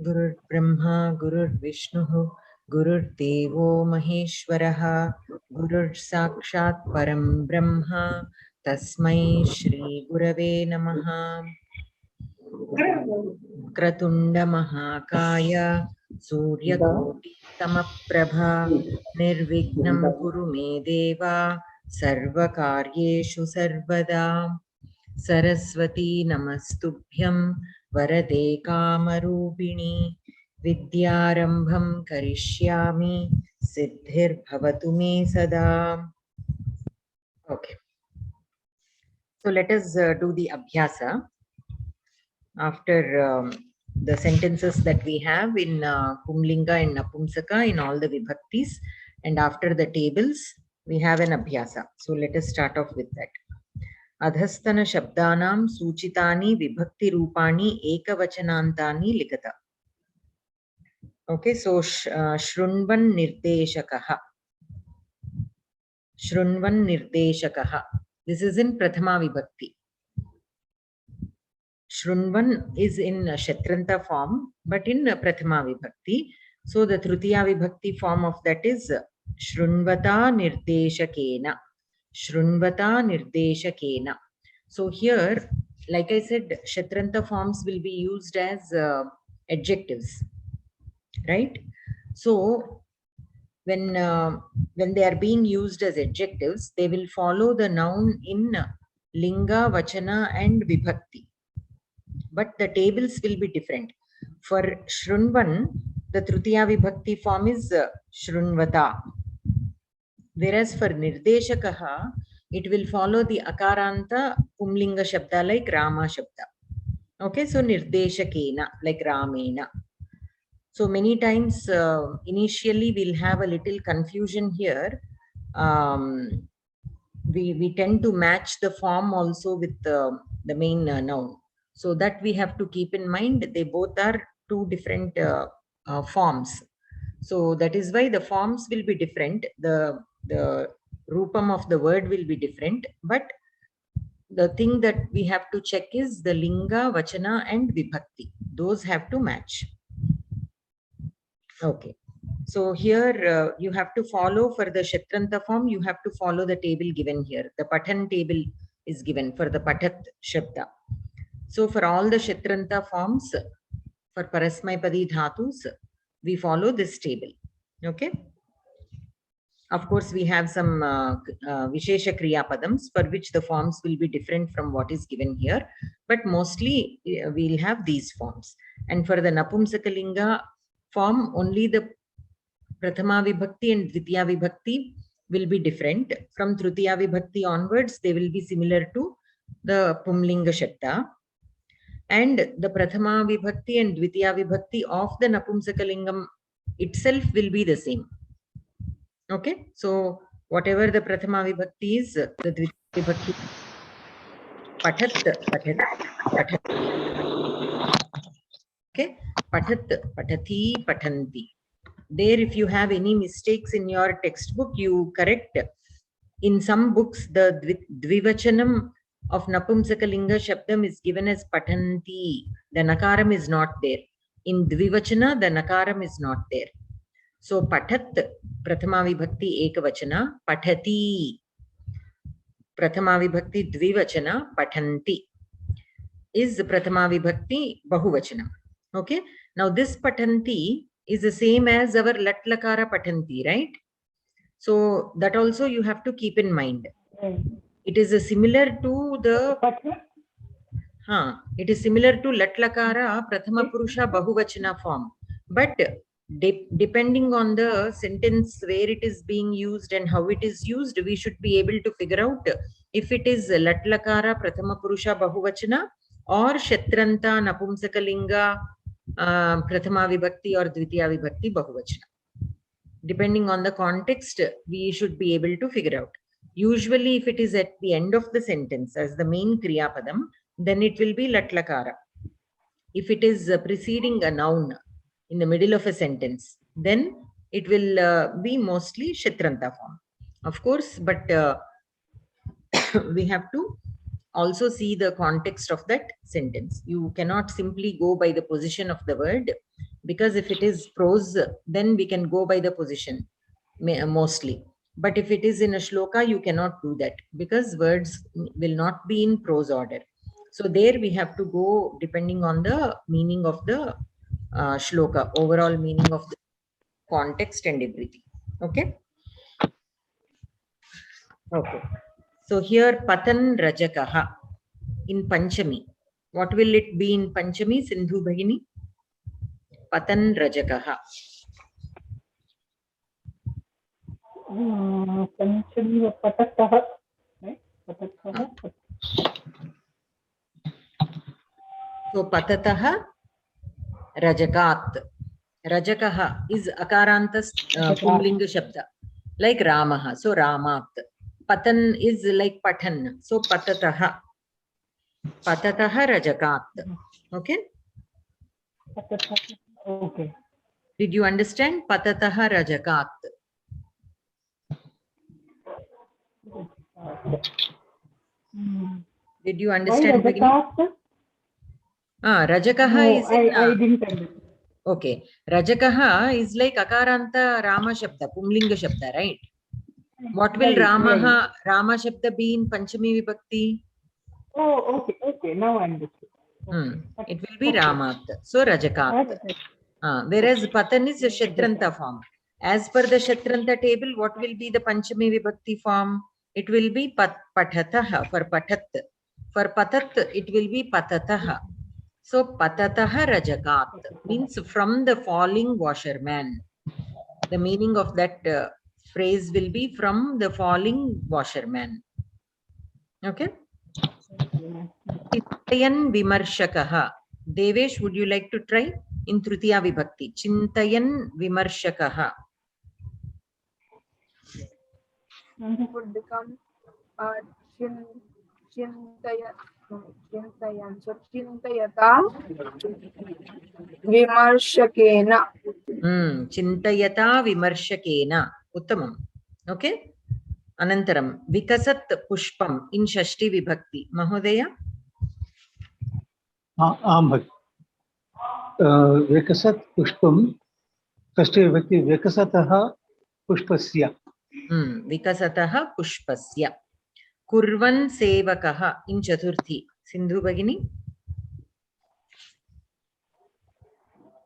Gurur Brahma, Gurur Vishnu, Gurur Devo Maheshwaraha, Gurur Sakshat Param Brahma, Tasmai Shri Gurave Namaha. Kratunda Mahakaya, Surya Koti Samaprabha, Nirvignam Kuru Me Deva, Sarva Karyeshu Sarvada. Saraswati Namastubhyam Varade Kamarupini Vidyarambham Karishyami Siddhir Bhavatu Me Sada. Okay. So let us do the abhyasa after the sentences that we have in Pumlinga and Napumsaka in all the vibhaktis, and after the tables we have an abhyasa. So let us start off with that. अधस्तन शब्दानां सूचितानि विभक्ति रूपाणि एकवचनान्तानि लिखत. Okay, so शृण्वन् निर्देशकः. शृण्वन् निर्देशकः. This is in prathama vibhakti. Shruṇvan is in Kshatranta form, but in Prathama Vibhakti. So the Tritiya Vibhakti form of that is Shrunvata Nirdeshakena. Shrunvata Nirdeshakena. So here, like I said, Kshatranta forms will be used as adjectives, right? So when they are being used as adjectives, they will follow the noun in Linga, Vachana and Vibhakti. But the tables will be different. For Shrunvan, the Tritiya Vibhakti form is Shrunvata. Whereas for Nirdeshakaha, it will follow the Akaranta Pumlinga Shabda like Rama Shabda. Okay, so Nirdeshakena like Ramena. So many times initially we'll have a little confusion here. We tend to match the form also with the main noun. So that we have to keep in mind, they both are two different forms. So that is why the forms will be different. The rupam of the word will be different. But the thing that we have to check is the linga, vachana and vibhakti. Those have to match. Okay. So here you have to follow for the Kshatranta form, you have to follow the table given here. The Patan table is given for the Patat Shabda. So for all the Kshatranta forms, for Parasmaipadi Dhatus, we follow this table. Okay. Of course, we have some Vishesha Kriya Padams for which the forms will be different from what is given here. But mostly we'll have these forms. And for the Napumsakalinga form, only the Prathama Vibhakti and Dvitiya Vibhakti will be different. From Tritiya Vibhakti onwards, they will be similar to the Pumlinga Shabda. And the Prathama Vibhakti and Dvitiya Vibhakti of the Napumsakalingam itself will be the same. Okay, so whatever the Prathama Vibhakti is, the Dvitiya Vibhakti Pathat, Pathat, Pathat. Okay, Pathat, Patati, Patanti. There, if you have any mistakes in your textbook, you correct. In some books, the Dvivachanam of Napumsakalinga Shabdam is given as Patanti. The Nakaram is not there. In Dvivachana, the Nakaram is not there. So Pathat, Prathama Vibhakti Ekavachana, Pathati. Prathama Vibhakti Dvivachana, Patanti. Is Prathama Vibhakti Bahuvachana. Okay. Now this Patanti is the same as our Latlakara Patanti, right? So that also you have to keep in mind. It is similar to the it is similar to Latlakara Prathama Purusha Bahuvachana form. But depending on the sentence where it is being used and how it is used, we should be able to figure out if it is Latlakara Prathama Purusha Bahuvachana or Kshatranta Napumsakalinga Prathama Vibhakti or Dvitiya Vibhakti Bahuvachana. Depending on the context, we should be able to figure out. Usually, if it is at the end of the sentence as the main Kriya Padam, then it will be Latlakara. If it is preceding a noun in the middle of a sentence, then it will be mostly Kshatranta form. Of course, but we have to also see the context of that sentence. You cannot simply go by the position of the word, because if it is prose, then we can go by the position mostly. But if it is in a shloka, you cannot do that because words will not be in prose order. So there we have to go depending on the meaning of the shloka, overall meaning of the context and everything. Okay. Okay. So here Patan Rajakaha in Panchami. What will it be in Panchami, Sindhu Bhagini? Patan Rajakaha. Panchami Patataha. Right? Patataha. So Patataha Rajakat. Rajakaha is Akarantas Pumlinga Shabda, like Ramaha. So Ramat. Patan is like Patan. So Patataha. Patataha Rajakat. Okay. Okay. Did you understand? Patataha Rajakat. Did you understand? Rajakaha no, is in, I didn't understand. Okay. Rajakaha is like Akaranta Rama Shabda, Pumlinga Shabda, right? What will Ramaha, Rama Shabda be in Panchami Vibhakti? Oh, okay. Now I understood. It will be Ramat. So Rajakat. Whereas Patan is a Kshatranta form. As per the Kshatranta table, what will be the Panchami Vibhakti form? It will be Patataha for Patat. For Patat, it will be Patataha. So Patataha Rajakat means from the falling washerman. The meaning of that phrase will be from the falling washerman. Okay. Chintayan Vimarshakaha. Devesh, would you like to try in Tritiya Vibhakti? Chintayan Vimarshakaha. Would become Chintayan. So Chintayata Vimarshakena. Chintayata Vimarshakena. Uttamam. Okay. Anantaram. Vikasat Pushpam in Shashti Vibhakti. Mahodaya? Vikasat Pushpam. Shashti Vibhakti. Vikasataha Pushpasya. Vikasataha Pushpasya. Kurvan Sevakaha in Chaturthi. Sindhu Bhagini?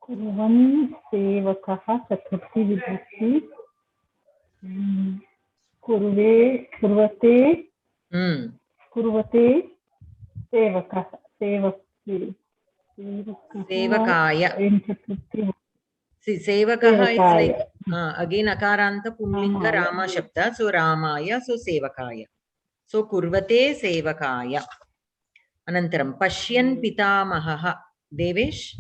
Kurvan Sevakaha Chaturthi Vibhakti. Kurvate Sevakaya. See, Sevakaha is like again Akaranta Pumlinga Rama Shabda. So Ramaya, so Sevakaya. So Kurvate Sevakaya. Anantaram Pashyan Pitamaha. Devesh?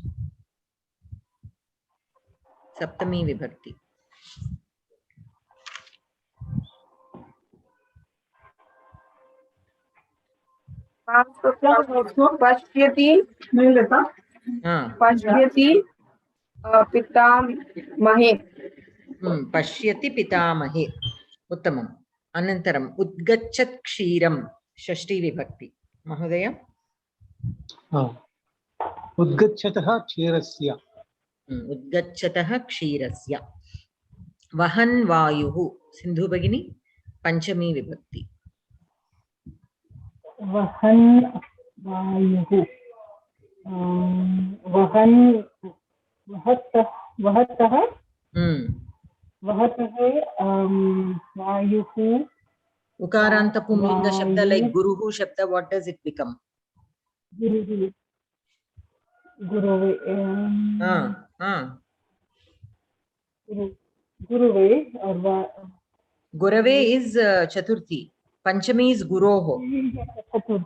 Saptami Vibhakti. Pashyati Pitamahe. Pashyati Pitamahe. Uttamam. Anantaram Udgachat Kshiram. Shashti Vibhakti. Mahodaya? Udgachataha Kshirasya. Udgachataha Kshirasya. Vahan Vayuhu. Sindhu Bhagini? Panchami Vibhakti. Vahan Vayuhu. Vahan Vahataha Vayuhu. Ukaranta Pumlinga Shabda like Guruhu Shabda, what does it become? Gurave. Gurave or Gurave is Chaturthi. Panchami is Guroho. Chaturthi.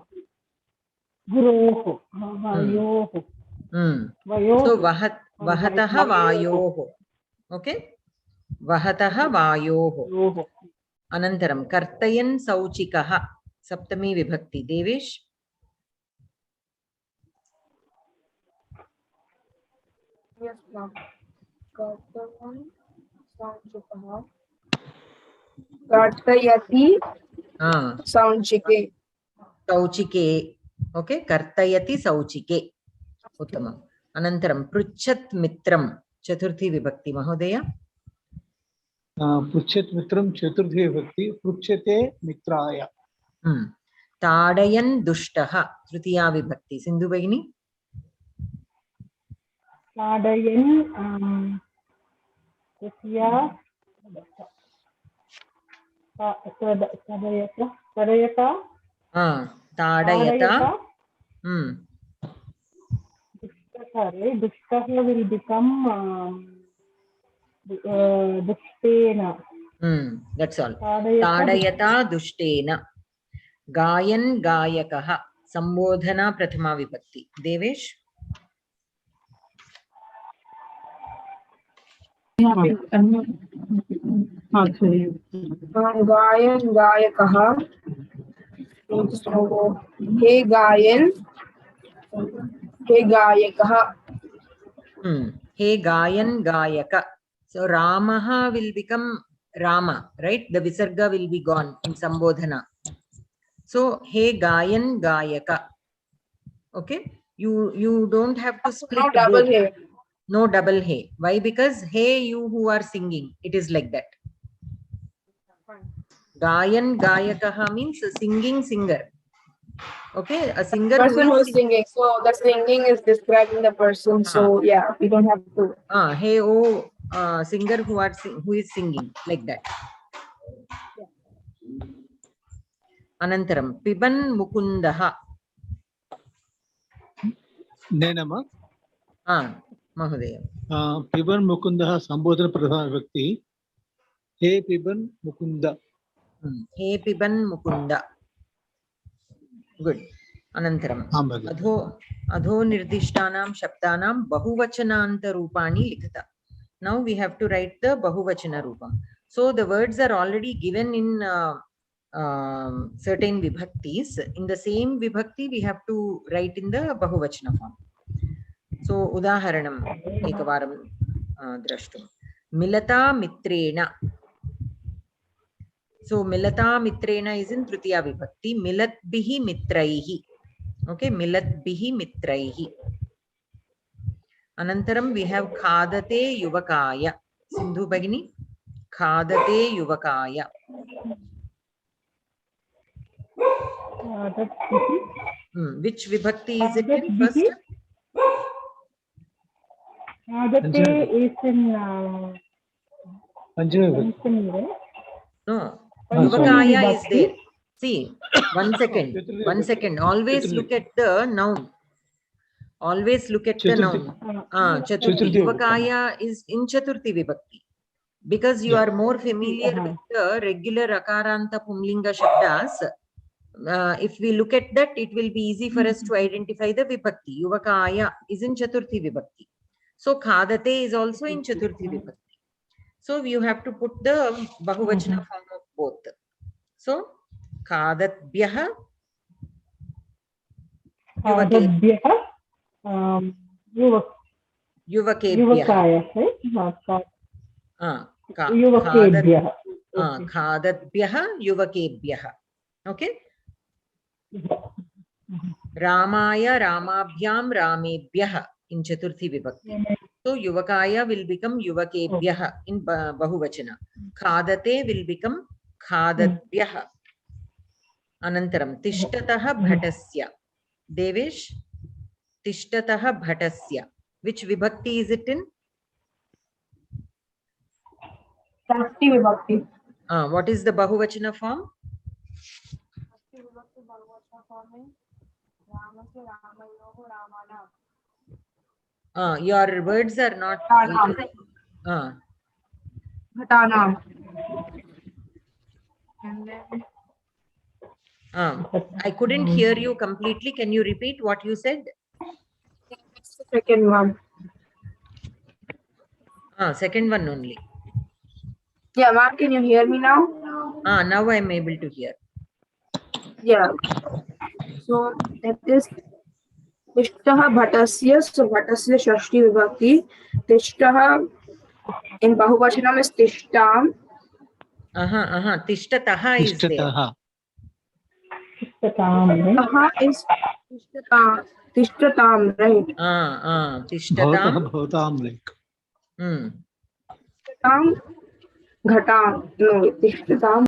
Guroho. Vayoho. So Vahataha Vayoho. Okay? Vahataha Vayoho. Anantaram Kartayan Sauchikaha. Saptami Vibhakti. Devesh? Yes, ma'am. Kartayan Sauchikaha. Kartayati Sauchike. Sauchike. Okay, Kartayati Sauchike. Uttamam. Anantaram Pruchat Mitram. Chaturthi Vibhakti Mahodaya. पृच्छत् मित्रं चतुर्थी विभक्ति पृच्छते मित्राय ताडयन् दुष्टः तृतीया विभक्ति सिंधु भगिनी ताडयन् तृतीया ताडयता ताडयता दुष्टः will become दुष्टेन. That's all. Tadayata dushtena. Gayan gayakaha. Sambodhana prathama vibhakti. Devesh? गायन गायकः हे गायन हे गायकः Hey gayan gayaka. So Ramaha will become Rama, right? The visarga will be gone in Sambodhana. So hey gayan gayaka. Okay? You don't have to split no double both. hey. No double hey. Why? Because hey, you who are singing, it is like that. Gayan gayakaha means a singing singer. Okay, a singer Person who is singing. singing. So the singing is describing the person. So yeah, we don't have to. Hey, oh, singer who is singing like that. Anantaram Piban Mukundaha. Nenama. Mahodaya. Piban Mukunda Sambodhana Pradhana Vibhakti. He Piban Mukunda. He Piban Mukunda. Good. Anantaram. Adho nirdishtanam shabdanam bahuvachananta rupani likhata. Now we have to write the bahuvachana rupam. So the words are already given in certain vibhaktis. In the same vibhakti we have to write in the bahuvachana form. So udaharanam ekavaram drashtum. Milata mitrena. So milata mitrena is in tritiya vibhakti. Milat bihi mitraihi. Okay, milat bihi mitraihi. Anantaram we have khadate yuvakaya. Sindhu Bhagini. Khadate yuvakaya. Which vibhakti is it in first? Khadate is in No, yuvakaya is there. See, one second. Always look at the noun. Always look at the noun. Chaturthi. Yuvakaya is in Chaturthi vibhakti. Because you are more familiar with the regular akaranta pumlinga shabdas. If we look at that, it will be easy for us to identify the vibhakti. Yuvakaya is in Chaturthi vibhakti. So khadate is also in Chaturthi vibhakti. So you have to put the bahuvachana form of both. So khadatbhyah yuvakebhyah. Khadadbhyah yuvakebhyah. Okay. Ramaya ramabhyam ramebhyah in Chaturthi vibhakti. So yuvakaya will become yuvakebhyah in bahuvachana. Khadate will become khadadbhyah. Anantaram tishtataha bhatasya. Devesh, tishtataha bhatasya. Which vibhakti is it in? Shakti vibhakti. What is the bahuvachana form? Your words are not. Bhatanam. I couldn't hear you completely. Can you repeat what you said? That's the second one. Second one only. Yeah, ma'am, can you hear me now? Now I am able to hear. Yeah. So that is Tishtaha bhatasya. So bhatasya shashti vibhakti. Tishtaha in bahuvachanam is tishtam. Tishtataha is there. Tishtatam, right? is Tishtatam, right? Tishtatam. Bhavatam like. Tishtatam Ghatam. No, Tishtatam.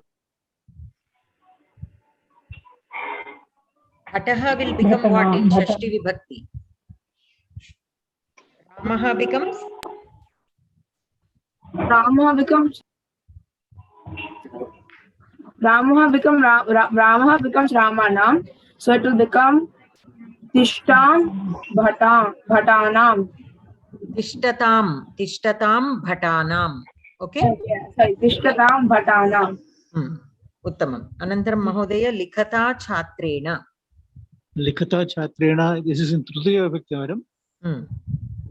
Ghataha will become what in Shashti Vibhakti? Ramaha becomes? Ramaha becomes Ramanam. So it will become Tishtam Bhatanam. Tishtatam Bhatanam. Okay? Yeah, sorry, Tishtatam Bhatanam. Uttamam. Anantaram Mahodaya Likhata Chatrena. Likhata Chatrena, this is in Tritiya Vibhakti, madam.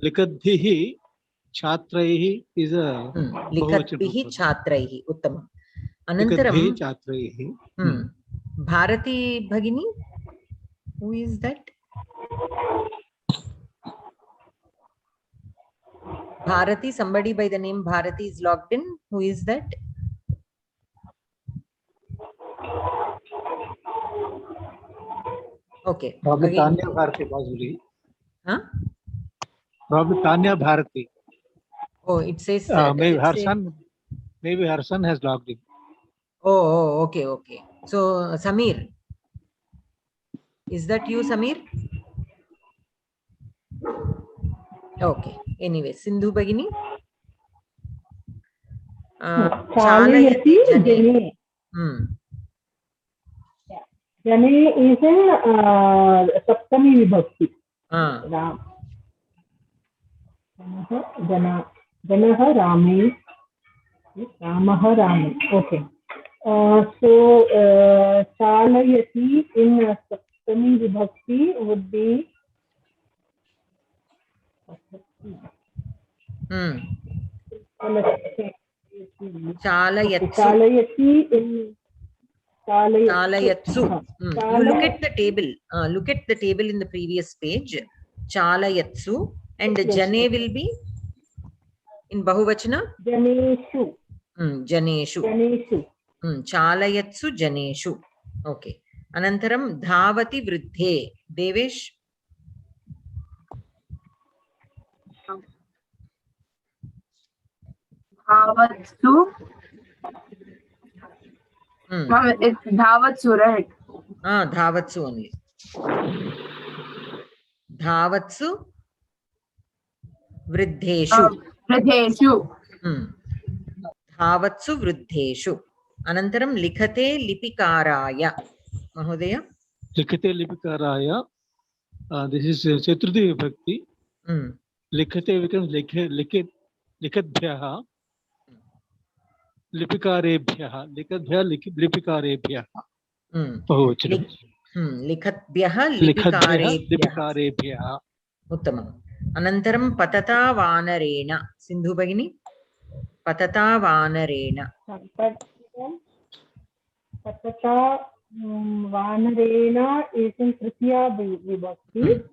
Likadhihi Chatraihi is a Likadhihi Chatraihi. Uttamam. Likadhihi Anantaram Chatraihi. Bharati Bhagini. Who is that? Bharati, somebody by the name Bharati is logged in. Who is that? Okay. Probably Again. Tanya Bharati, possibly. Huh? Probably Tanya Bharati. Oh, it says. Maybe her son has logged in. Oh, okay. So, Samir. Is that you, Samir? Okay. Anyway, Sindhu Bhagini. Chalayati Jane. Jane is in Saptami Vibhakti. Ram. Janaha Rame. Ramaha Rame. Okay. So Chalayati in Saptami Vibhakti would be Chalayati in Chalayatsu. You look at the table. Look at the table in the previous page. Chalayatsu. And Jane will be in Bahuvachana? Janeshu. Janeshu. Chalayatsu Janeshu. Okay. Anantaram Dhavati Vridhe. Devesh? Dhavatsu. It's Dhavatsu, right? Dhavatsu only. Dhavatsu Vridheshu. Vridheshu. Dhavatsu Vridheshu. Anantaram Likhate Lipikaraya. Mahodaya? Likhate Lipikaraya. This is Chaturthi Vibhakti. Likhate becomes Likadbhyaha. Lipikarebhyaha. Likadbhyaha Lipikarebhyaha. Likhatbhyaha Lipikarebhyaha. Uttamam. Anantaram Patata Vanarena. Sindhu Bhagini? Patata Vanarena. Patata Vanarena is in Tritiya Vibhakti.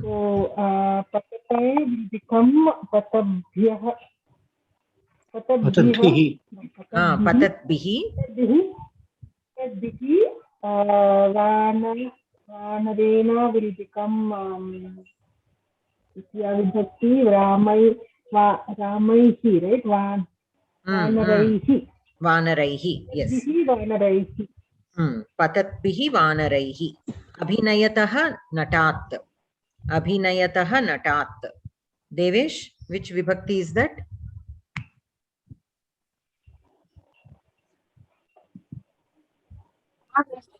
So Patata will become Patabhyaha. Patatbihi. Vanarena will become Tritiya Vibhakti. Ramaihi, right? Vanaraihi, yes. Vanaraihi. Patatbihi Vanaraihi. Abhinayataha Natat. Abhinayataha Natat. Devesh, which vibhakti is that?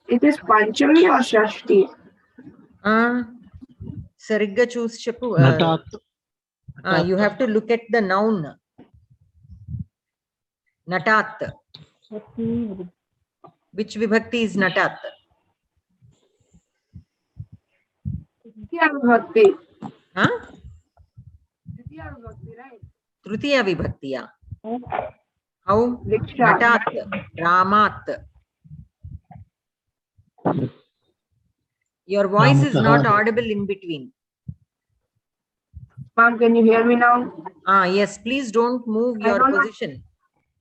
It is Panchami or Shashti? Sarigga choose Chapu. Natat. You have to look at the noun. Natat. Which vibhakti is Natat? Tritiya Vibhakti. Tritiya Vibhakti, right? Tritiya Vibhakti, yeah. How? Shiksha. Natat. Ramat. Your voice is not audible in between. Ma'am, can you hear me now? Yes, please don't move your position.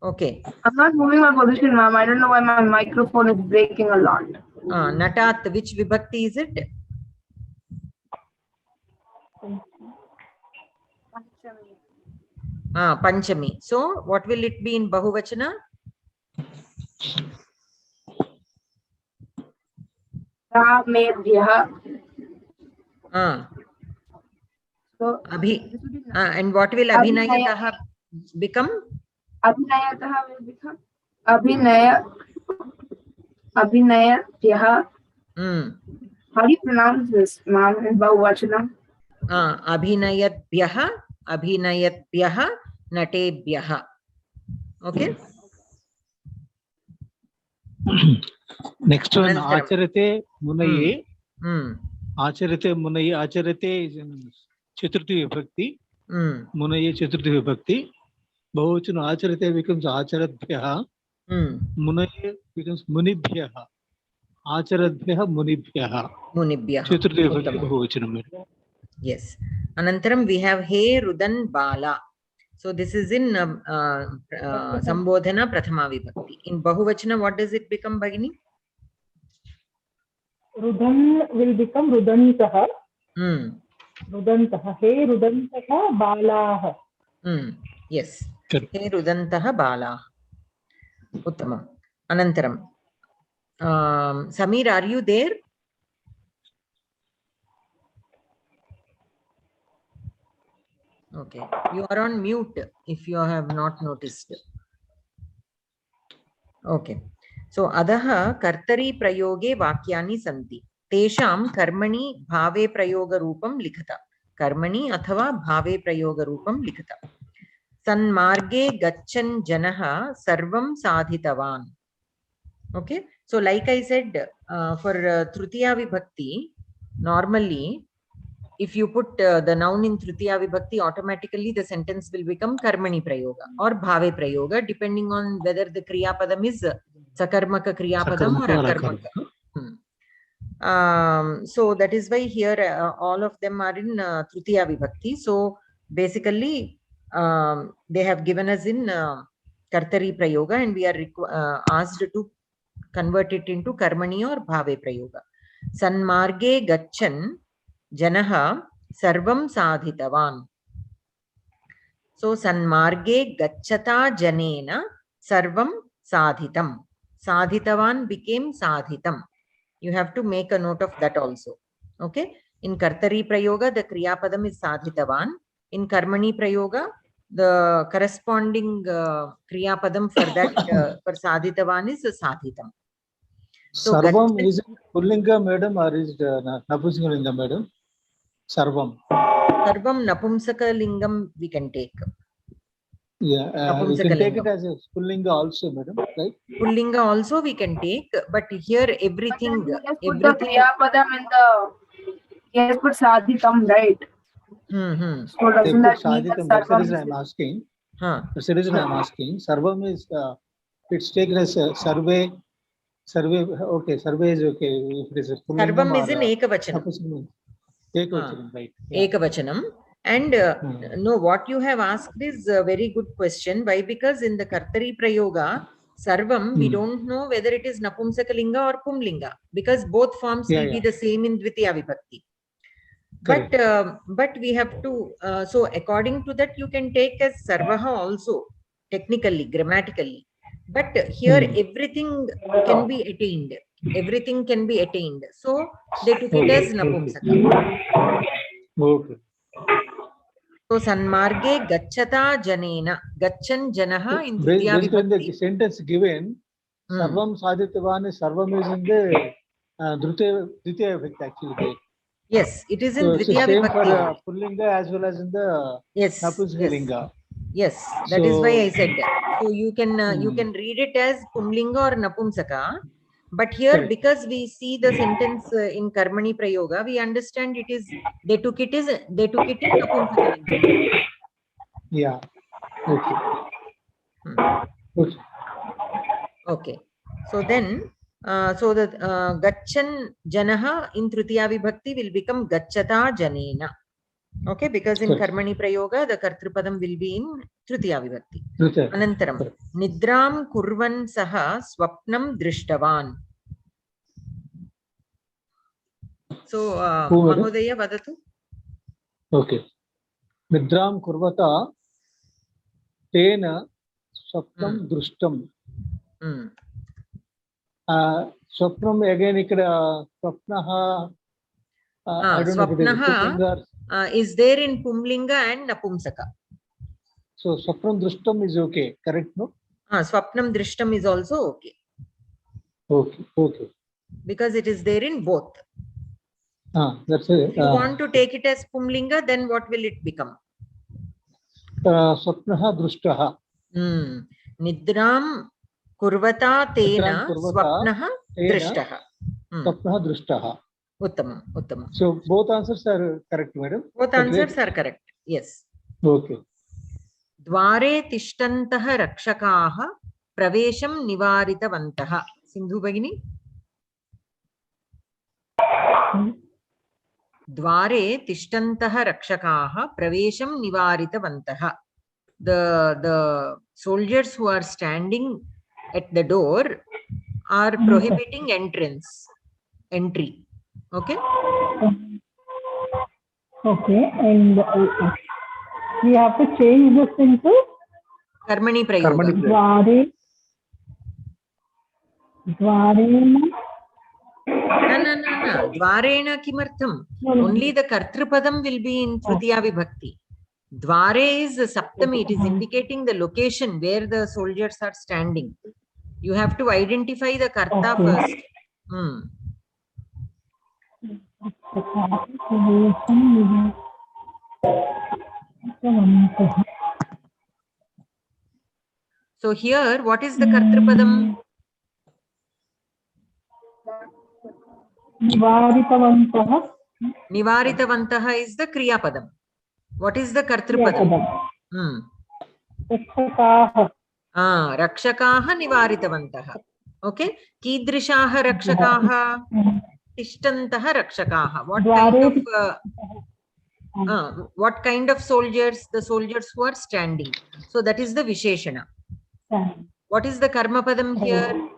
Okay. I'm not moving my position, ma'am. I don't know why my microphone is breaking a lot. Natat, which vibhakti is it? Panchami. So what will it be in Bahuvachana? Ramedhyah. So And what will Abhinayatah become? Abhinayatah will become Abhinayatyah. How do you pronounce this, ma'am, in Bahuvachanam? Abhinayatbhyah, natebhyah. Okay. Next one, Acharate Munaye. Acharate Munaye. Acharate is in Chaturthi Vibhakti. Munaye Chaturthi Vibhakti. Bahuvachana Acharate becomes Acharadbhyah. Munaye becomes Munibhyah. Acharadbhyah Munibhyah. Chaturthi Vibhakti Bahuvachanam. Yes. Anantaram we have He Rudan Bala. So this is in Sambodhana Prathama Vibhakti. In Bahuvachana, what does it become, Bhagini? Rudan will become Rudantah. Rudantah. He Rudantah Balah. Yes. He Rudantah Balah. Uttamam. Anantaram. Samir, are you there? Okay. You are on mute if you have not noticed. Okay. So, adaha kartari prayoge vakyani santi. Tesham karmani bhave prayoga rupam likhata. Karmani athava bhave prayoga rupam likhata. Sanmarge gachan janaha sarvam sadhitavan. Okay. So, like I said, for Tritiya Vibhakti, normally, if you put the noun in Tritiya Vibhakti, automatically the sentence will become Karmani Prayoga or Bhave Prayoga, depending on whether the Kriya Padam is Sakarmaka Kriya Padam or Akarmaka. So that is why here all of them are in Tritiya Vibhakti. So basically, they have given us in Kartari Prayoga and we are asked to convert it into Karmani or Bhave Prayoga. Sanmarge Gachan Janaha Sarvam Sadhitavan. So Sanmarge Gachata Janena Sarvam Sadhitam. Sadhitavan became Sadhitam. You have to make a note of that also. Okay. In Kartari Prayoga, the Kriya Padam is Sadhitavan. In Karmani Prayoga, the corresponding Kriya Padam for that for Sadhitavan is Sadhitam. So Sarvam is Pullinga, madam, or is Napumsakalinga, madam? Sarvam. Sarvam Napumsaka Lingam we can take. Yeah, we can take it as a Pullinga also, madam, right? Pullinga also we can take, but here everything. Put the Kriya Padam in the. Yes, put Sadhitam, right? So doesn't that mean that Sadhitam? That's the Sarvam reason I'm asking. That's the reason I'm asking. Sarvam is it's taken as survey. Okay, survey is okay. If it is a Sarvam is in Ekavachanam. Ekavachanam, right? Yeah. Ekavachanam. And no, what you have asked is a very good question. Why? Because in the Kartari Prayoga, Sarvam, we don't know whether it is Napumsakalinga or Pumlinga, because both forms will be the same in Dvitiya Vibhakti. But we have to, so according to that, you can take as Sarvaha also, technically, grammatically. But here everything can be attained. Everything can be attained. So they took it as Napumsaka. Okay. So Sanmarge Gachata Janena. Gachan Janaha in Tritiya Based on the Vibhakti. sentence given, Sarvam Sadhitavan is Sarvam is in the Dvitiya Vibhakti actually. Yes, it is in So Dvitiya same Vibhakti. for Pullinga as well as in the Napumsakalinga. Yes, that is why I said that. So you can read it as Pumlinga or Napumsaka. But here, because we see the sentence in Karmani Prayoga, we understand it is they took it in Napumsakalinga. Yeah. Okay. Okay. So then, so the Gachan Janaha in Tritiya Vibhakti will become Gachata Janena. Okay, because in Karmani Prayoga, the Kartrupadam will be in Tritiya Vibhakti. Anantaram, Nidram Kurvan Saha Swapnam Drishtavan. So, Who, madam? Mahodaya vadatu. Okay. Nidram kurvata tena swapnam drustam. Swapnam again ikkada swapnaha. I don't know if it is Pumlinga or... is there in Pumlinga and Napumsaka. So swapnam drustam is okay, correct? No. Swapnam drishtam is also okay. Okay. Because it is there in both. That's it. If you want to take it as Pumlinga, then what will it become? Swapnaha drushtaha. Nidram kurvata tena swapnaha drishtaha. Swapnaha drushtaha. Uttamam. So both answers are correct, madam? Both answers are correct. Yes. Okay. Dware tishtantah rakshakaah pravesham nivaritavantah. Sindhu Bhagini? Dware tishtantah rakshakaah pravesham nivaritavantah. The soldiers who are standing at the door are prohibiting entry. Okay? Okay, and we have to change this into Karmani Prayoga. Dwarena. No. Dwarena kimartham. Only the Kartrupadam will be in Tritiya Vibhakti. Dware is Saptami. It is indicating the location where the soldiers are standing. You have to identify the Karta first. So here, what is the Kartrupadam? Nivaritavantah is the Kriya Padam. What is the Kartrupadam? Rakshakaah nivaritavantah. Okay. Kidrishaah rakshakaah. Tishtantah rakshakaah. What kind of soldiers? The soldiers who are standing. So that is the Visheshana. What is the Karma Padam here?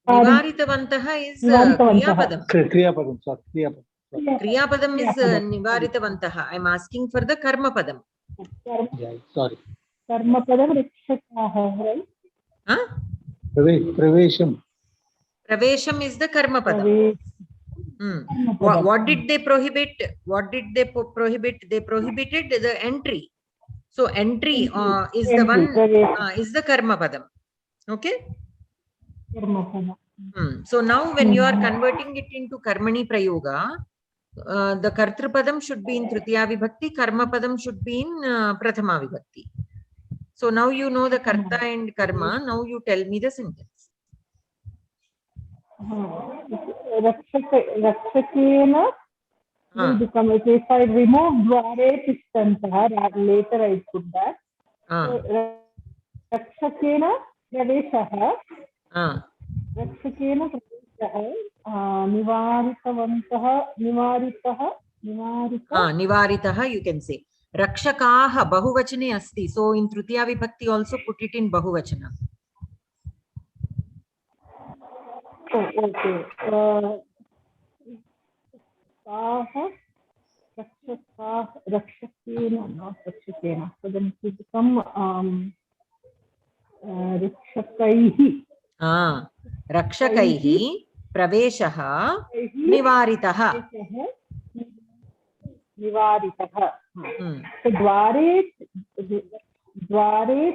Nivaritavantah is Kriya Padam. Kriya Padam is Nivaritavantah. I am asking for the Karma Padam. Yeah, sorry. Karma Padam Rakshakaah, right? Pravesham. Pravesham is the Karma Padam. What did they prohibit? They prohibited the entry. So entry is the one is the Karma Padam. Okay. So now when you are converting it into Karmani Prayoga, the Kartrupadam should be in Tritiya Vibhakti, Karma Padam should be in Prathama Vibhakti. So now you know the Karta and Karma. Now you tell me the sentence. Rakshakena will become, if I remove Dware Tishtantah, later I put that. Rakshakena Praveshaha. Rakshakena Praveshaha. Nivaritaha, you can say. Rakshakaah Bahuvachane asti. So in Tritiya Vibhakti also put it in Bahuvachana. Okay. Rakshakena, not Rakshakena. So then it will become Rakshakaihi. Rakshakaihi Praveshaha Nivaritaha. So Dware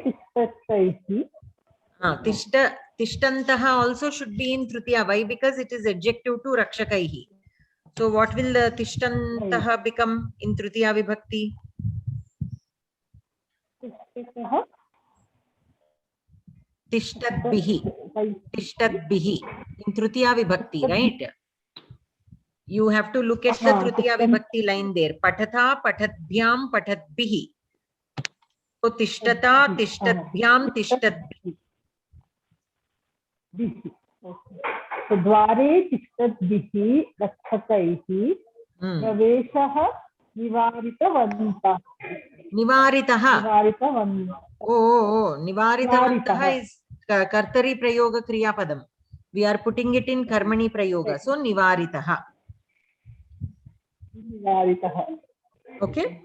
Tishtataihi. Tishtantaha also should be in Tritiya. Why? Because it is adjective to Rakshakaihi. So what will the Tishtantaha become in Tritiya Vibhakti? Tishtadbihi. In Tritiya Vibhakti, right? You have to look at the Tritiya Vibhakti line there. Pathatha, pathatbhyam, pathatbihi. So tishtata, tishtadbhyam, tishtadbihi. So Dware Tishtadbihi Rakshakaihi Praveshaha Nivaritavantah. Nivaritaha. Nivaritavantah is Kartari Prayoga Kriya Padam. We are putting it in Karmani Prayoga. So Nivaritaha. Okay.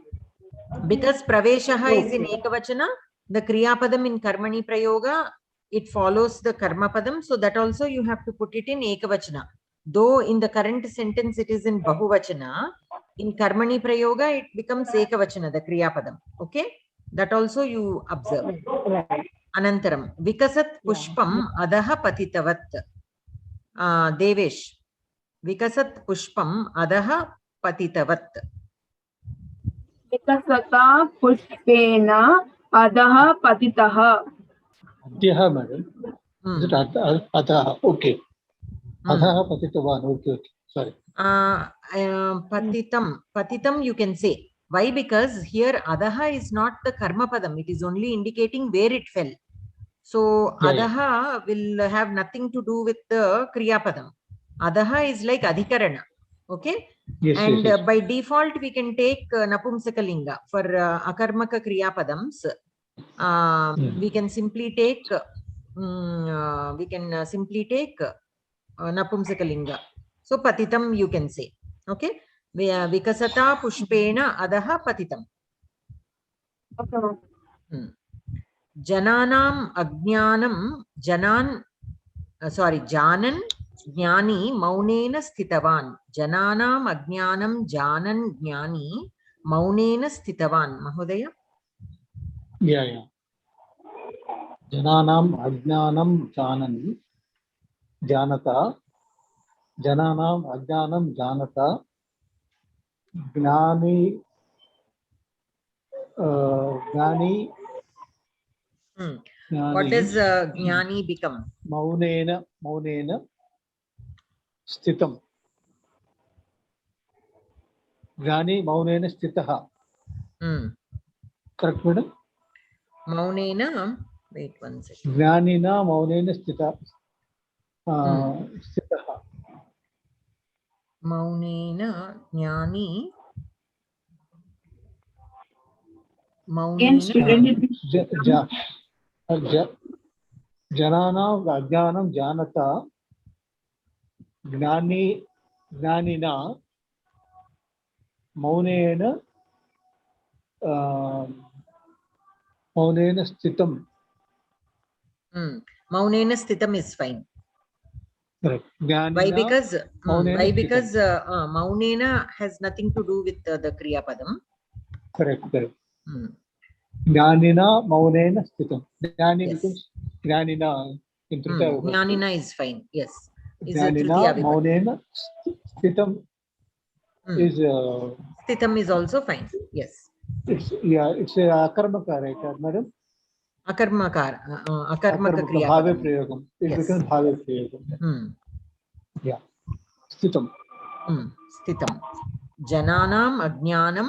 Because Praveshaha is in Ekavachana, the Kriya Padam in Karmani Prayoga, it follows the Karma Padam. So that also you have to put it in Ekavachana. Though in the current sentence it is in Bahuvachana, in Karmani Prayoga it becomes Ekavachana, the Kriya Padam. Okay. That also you observe. Anantaram. Vikasat Pushpam Adaha Patitavat. Devesh. Vikasat Pushpam Adaha Patitavat. Vikasata Pushpena Adaha Patitaha. Adhyaha, madam. Is it Adaha? Okay. Adaha Patitavan. Okay. Sorry. Patitam you can say. Why? Because here Adaha is not the Karma Padam. It is only indicating where it fell. So Adaha will have nothing to do with the Kriya Padam. Adaha is like Adhikarana. Okay. Yes, by default we can take Napumsakalinga for Akarmaka Kriya Padams. We can simply take Napumsakalinga. So Patitam you can say. Okay. Vikasata Pushpena Adaha Patitam. Jananam Ajnanam Janan Janan Jnani Maunena Sthitavan. Jananam Ajnanam Janan Jnani Maunena Sthitavan. Mahodaya? Yeah. Jananam Ajnanam Janan Janata. Jananam Ajnanam Janata. Gnani What does Jnani become? Maunena Sthitam. Gnani Maunena Sthitaha. Correct, madam? Maunena, wait one second. Gnanina Maunena Sthitaha. Maunena Jnani Maunena Jananam Ajnanam Janata Gnanina Maunena Sthitam. Maunena Sthitam is fine. Correct. Why? Because Maunena has nothing to do with the Kriya Padam. Correct. Gnanina Maunena Sthitam. Gnani Yes. becomes Gnanina in Tritiya Vibhakti. Gnanina is fine. Yes. Is Gnanina Maunena Sthitam is Sthitam is also fine. Yes. It's a Akarmaka, right, madam? Akarmaka Kriya Bhave Padam. Prayogam. It becomes Bhave Prayogam. Yeah. Sthitam. Sthitam. Jananam Ajnanam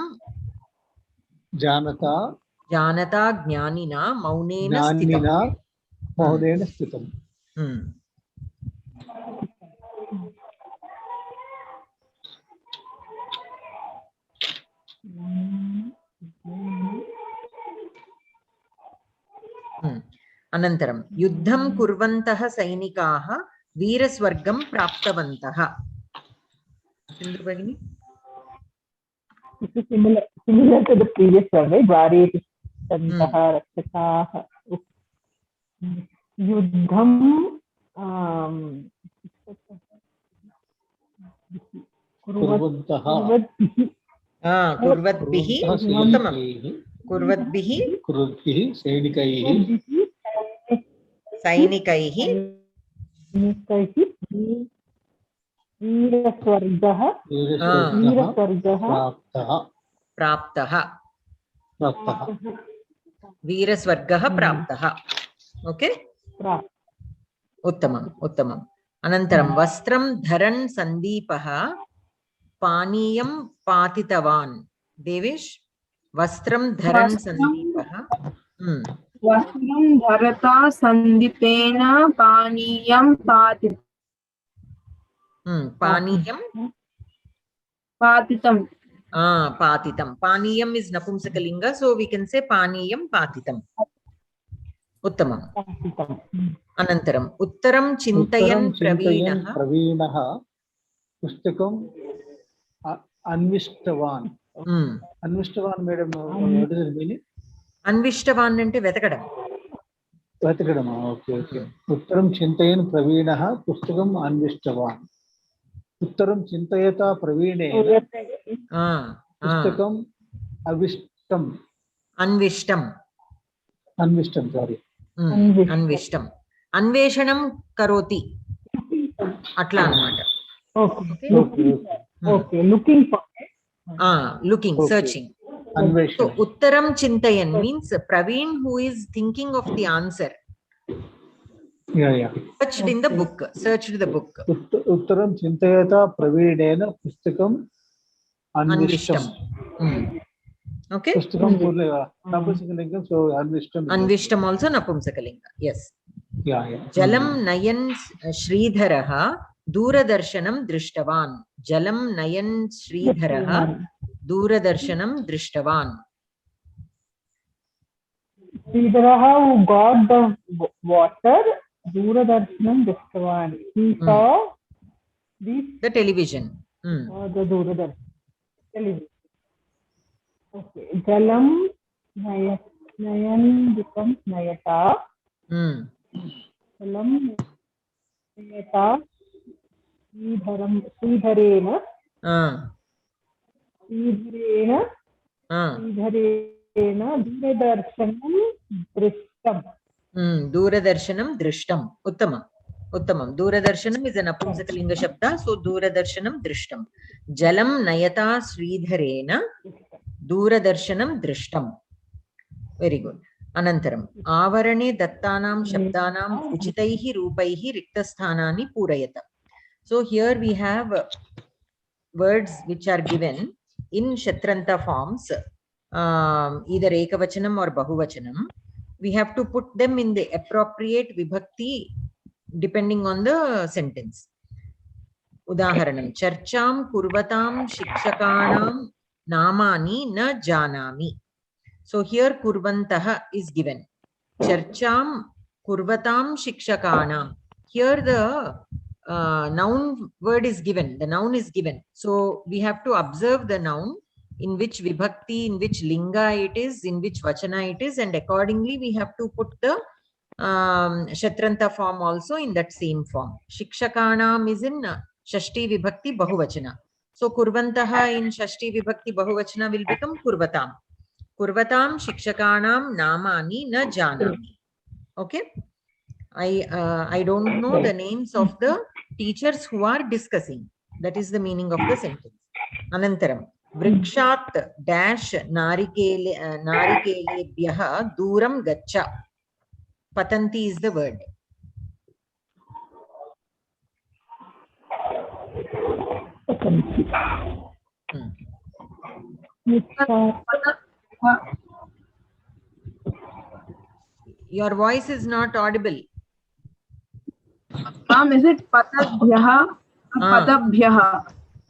Janata Jnanina Maunena Sthitam. Maunena Sthitam. Anantaram Yuddham Kurvantaha Sainikaha Veerasvargam Praptavantah. Sindhu Bhagini? This is similar to the previous one, right? Bharatishtantah Rakshakaha. Yuddham Kurvatbihi Sainikaihi Veerasvargah Praptaha. Veerasvargah Praptaha. Okay? Uttamam. Anantaram Vastram Dharan Sandeepaha Paniyam Patitavan. Devesh? Vastram Dharan Sandeepaha. Vastram Dharata Sandipena Paniyam Patitam. Paniyam Patitam. Patitam. Paniyam is Napumsakalinga, so we can say Paniyam Patitam. उत्तमम् अनन्तरम् उत्तरं चिन्तयन् प्रवीणः पुस्तकम् अन्विष्टवान् अन्विष्टवान् madam what is it meaning अन्विष्टवान् అంటే వెతకడం ఓకే ఓకే ఉత్తరం చింతయన్ ప్రవీణः పుస్తకం అన్విష్టవాన్ उत्तरं चिन्तयता प्रवीणेन पुस्तकम् अन्विष्टं sorry अन्विष्टम् अन्वेषणं करोति అట్లా అన్నమాట okay looking for looking searching so uttaram chintayan means Praveen who is thinking of the answer searched in the book searched the book uttaram chintayata praveedena pustakam anvishtam okay pustakam napumsakalingam so anvishtam also napumsakalinga yes yeah jalam nayan Sridharah दूरदर्शनं दृष्टवान् जलं नयन् श्रीधरः दूरदर्शनं दृष्टवान् श्रीधरः who got the water दूरदर्शनं दृष्टवान् he saw the television the Doordarshan television okay jalam nayan becomes nayata jalam nayata श्रीधरेण दूरदर्शनं दृष्टम् उत्तमं दूरदर्शनम् is a napumsakalinga shabda so दूरदर्शनं दृष्टं जलं नयता श्रीधरेण दूरदर्शनं दृष्टं very good अनन्तरम् आवरणे दत्तानां शब्दानाम् उचितैः रूपैः रिक्तस्थानानि पूरयत so here we have words which are given in shatranta forms either ekavachanam or bahuvachanam we have to put them in the appropriate vibhakti depending on the sentence udaharanam charcham kurvatam shikshakanam namani na janami so here kurvantah is given charcham kurvatam shikshakanam here the noun word is given the noun is given so we have to observe the noun in which vibhakti in which linga it is in which vachana it is and accordingly we have to put the shatranta form also in that same form shikshakanam is in shashti vibhakti bahuvachana so kurvantah in shashti vibhakti bahuvachana will become kurvatam shikshakanam namani na janami okay I don't know the names of the teachers who are discussing that is the meaning of the sentence anantaram vrikshat dash narikelebhyah duram gaccha patanti is the word your voice is not audible is it patabhyah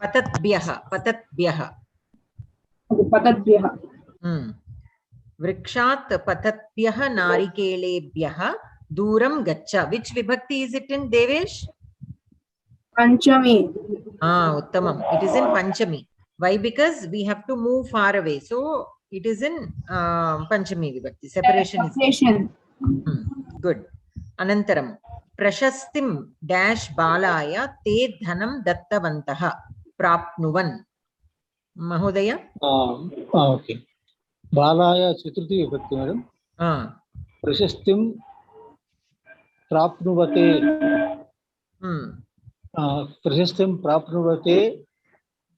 patatbhyah vrikshat patatbhyah narikelebhyah duram gaccha which vibhakti is it in Devesh panchami uttamam it is in panchami why because we have to move far away so it is in panchami vibhakti separation is good anantaram prashastim dash balaya te dhanam dattavantah prapnuvan mahodaya okay balaya chaturthi vibhakti madam prashastim prapnuvate prashastim prapnuvate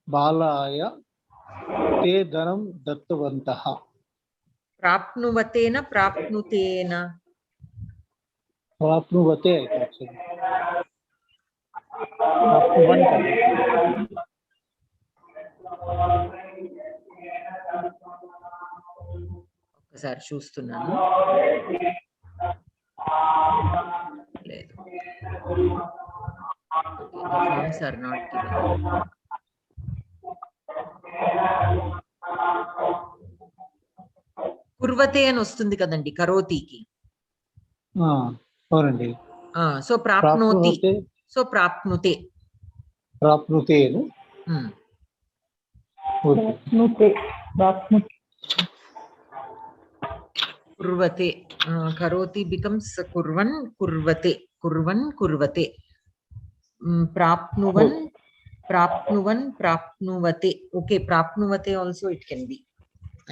balaya te dhanam dattavantah prapnuvatena prapnutena प्राप्नुवते ఒకసారి చూస్తున్నాను లేదు the forms are not given kurvate అని వస్తుంది కదండి కరోతికి అవునండి. So prapnoti. So prapnute. ప్రాప్నుతే. Kurvate. Karoti becomes kurvan, kurvate. Kurvan, kurvate. Prapnuvan, prapnuvan, prapnuvate. Okay, prapnuvate also it can be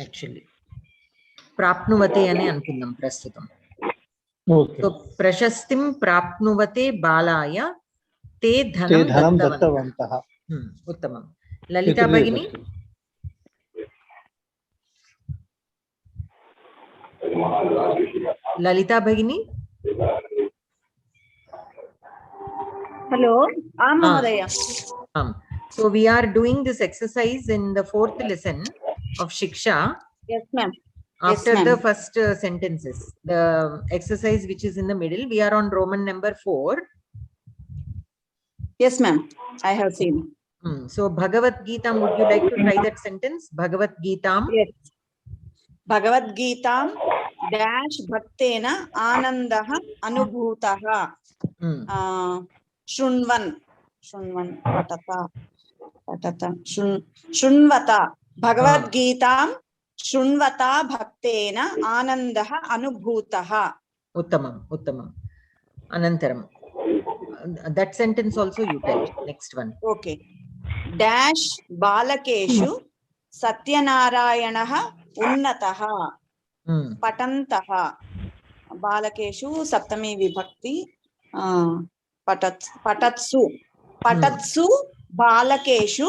actually. Prapnuvate ane anukundam prastutam. So prashastim prapnuvate balaya te dhanam dattavantah. Uttamam. Lalita Bhagini. Lalita Bhagini. Hello. Mahodaya. So we are doing this exercise in the 4th lesson of Shiksha. Yes, ma'am. After the first sentences, the exercise which is in the middle, we are on Roman number 4. Yes, ma'am. I have seen. So Bhagavad Gita, would you like to try that sentence? Bhagavad Gita. Yes. Bhagavad Gita dash bhaktena anandaha anubhutaha. Shunvan patata shunvata Bhagavad Gita shunvata bhaktena anandaha anubhutaha. Uttamam. Anantaram. That sentence also you tell. Next one. Okay. Dash balakeshu satyanarayanaha unnataha patantaha. Balakeshu saptami vibhakti patatsu balakeshu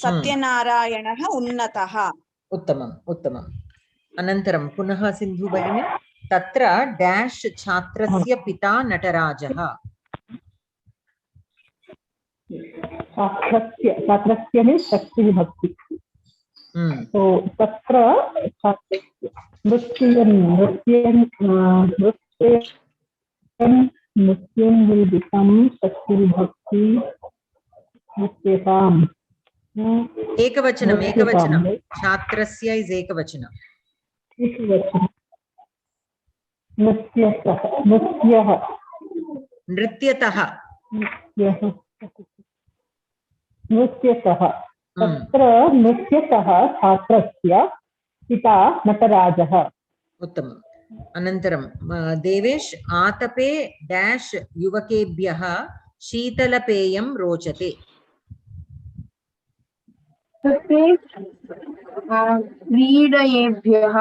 satyanarayanaha unnataha. Uttamam. Anantaram punaha Sindhu Bhagini. Tatra dash chhatrasya pita natarajaha. Chhatrasya means Shakti Vibhakti. So Tatra Nrityan will become Shakti Vibhakti. Nrityatam. Ekavachanam. Chhatrasya is ekavachanam. Nrityataha. Tatra nrityataha chhatrasya pita natarajaha. Uttamam. Anantaram Devesh atape dash yuvakebhyaha sheetalapeyam rochate. क्रीडयेभ्यः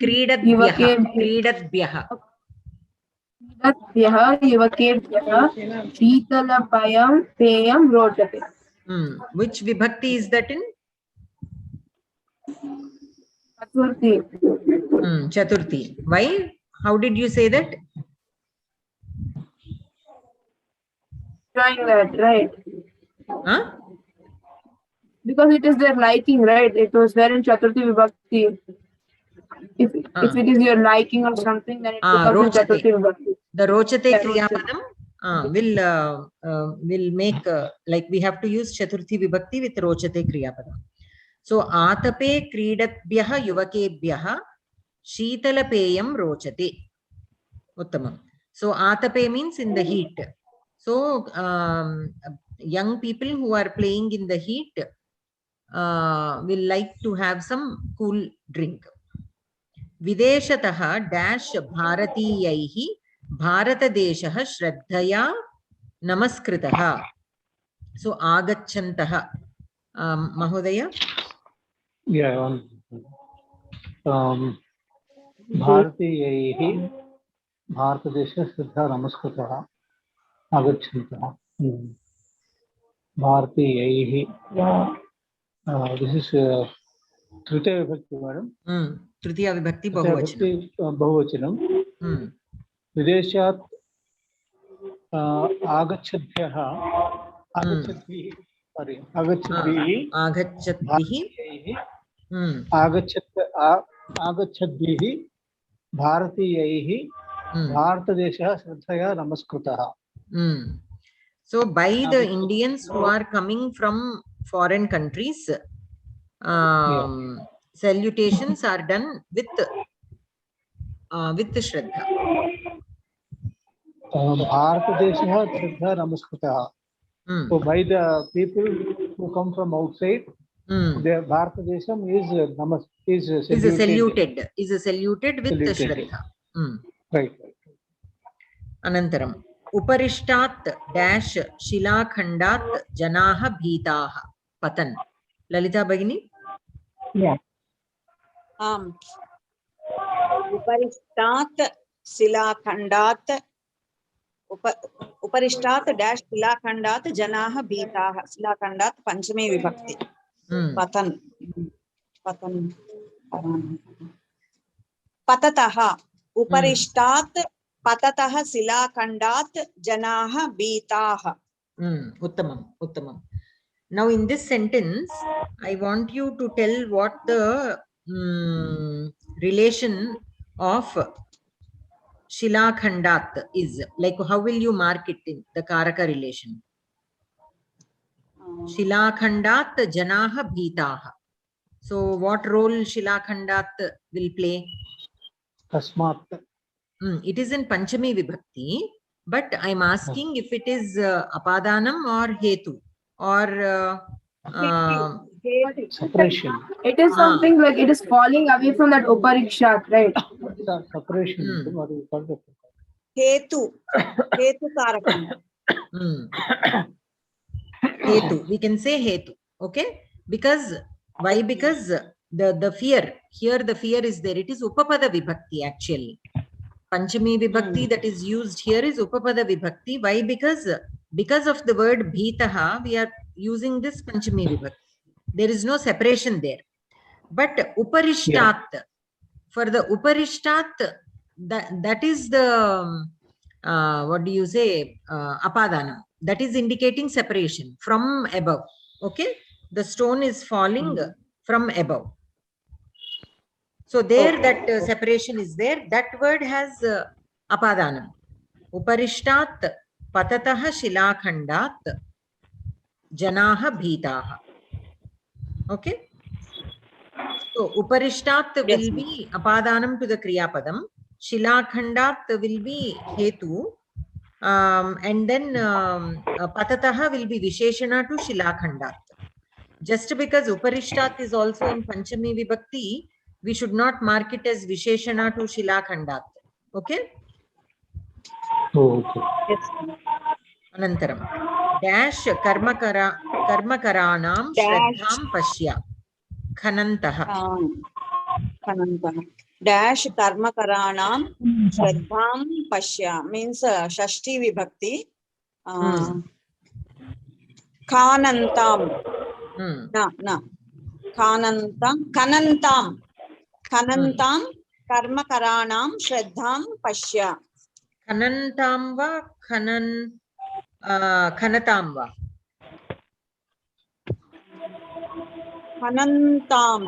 क्रीडद्भ्यः युवकेभ्यः शीतलपेयं रोचते. Which vibhakti is that in? Chaturthi. Why? How did you say that? Trying that, right? Because it is their liking, right? It was there in Chaturthi Vibhakti. If it is your liking or something, then it becomes in Chaturthi Vibhakti. The rochate kriyapadam will make like we have to use Chaturthi Vibhakti with rochate kriyapadam. So atape kridatbhyah yuvakebhyah sheetalapeyam rochate. Uttamam. So atape means in the heat. So young people who are playing in the heat will like to have some cool drink. Videshatah dash bharatiyaihi bharatadeshah shraddhaya namaskritah. So agachantaha. Mahodaya. Yeah. Bharatiyaihi bharatadeshah shraddha namaskritah. Agachantaha. Bharatiyaihi. This is Tritiya Vibhakti, madam. Tritiya Vibhakti Bahuvachanam. Videshat agachabhyah agachadbhihi bharatiyaihi bharatadeshah shraddhaya namaskritah. So by the Indians who are coming from foreign countries, salutations are done with Shraddha. Bharatadesha Shraddha Namaskritah. So by the people who come from outside, the Bharatadesham is saluted with the Shraddha. Right. Anantaram. Uparishtat dash shilakhandat janaha bhitaha patan. Lalita Bhagini? Yeah. Uparishtat silakhandat Uparishtat dash silakhandat janaha bhitaha. Silakhandat panchami vibhakti. Patan. Patataha. Uparishtat patataha silakhandat janaha bhitaha. Uttamam. Now in this sentence, I want you to tell what the relation of Shilakhandat is. Like, how will you mark it in the Karaka relation? Shilakhandat janaha bhitaha. So what role Shilakhandat will play? Tasmat. It is in Panchami Vibhakti, but I'm asking if it is Apadanam or Hetu or separation. It is something like it is falling away from that Uparikshat, right? Separation. Hetu karakam. Hetu. We can say Hetu. Okay? Because why? Because the fear here, the fear is there. It is Upapada Vibhakti actually. Panchami Vibhakti that is used here is Upapada Vibhakti. Why? Because of the word Bhitaha, we are using this Panchami Vibhakti. There is no separation there. But Uparishtat, for the Uparishtat, that is the, what do you say, Apadanam. That is indicating separation from above. Okay? The stone is falling from above. So there that separation is there. That word has Apadanam. Uparishtat patataha shilakhandat janaha bhitaha. Okay? So Uparishtat will be Apadanam to the Kriyapadam. Shilakhandat will be Hetu. And then Patataha will be Visheshana to Shilakhandat. Just because Uparishtat is also in Panchami Vibhakti, we should not mark it as Visheshana to Shilakhandat. Okay? Okay. Anantaram. Dash karmakaranam shraddham pashya. Khanantaha. Dash karmakaranam shraddham pashya means Shashti Vibhakti. Khanantam. Khanantam karmakaranam shraddham pashya. Khanantam va khanatam va. Khanantam.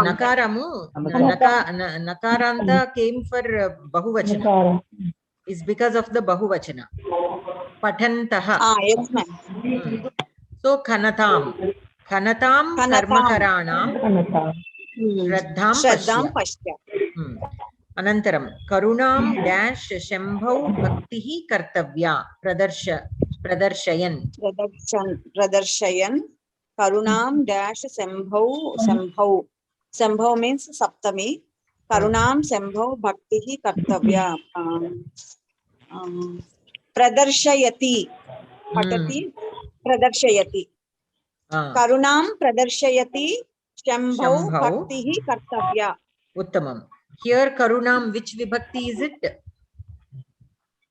Nakaramu. Nakaranta came for Bahuvachana. Is because of the Bahuvachana. Patantaha. Yes, ma'am. So Khanatam karmakaranam Shraddham pashya. Anantaram. Karunam dash shambhau bhaktihi kartavya pradarshayan. Karunam dash sambhau. Sambhau means Saptami. Karunam sambhau bhaktihi kartavya. Pradarshayati. Patati pradarshayati. Karunam pradarshayati shambhau bhaktihi kartavya. Uttamam. Here Karunam, which vibhakti is it?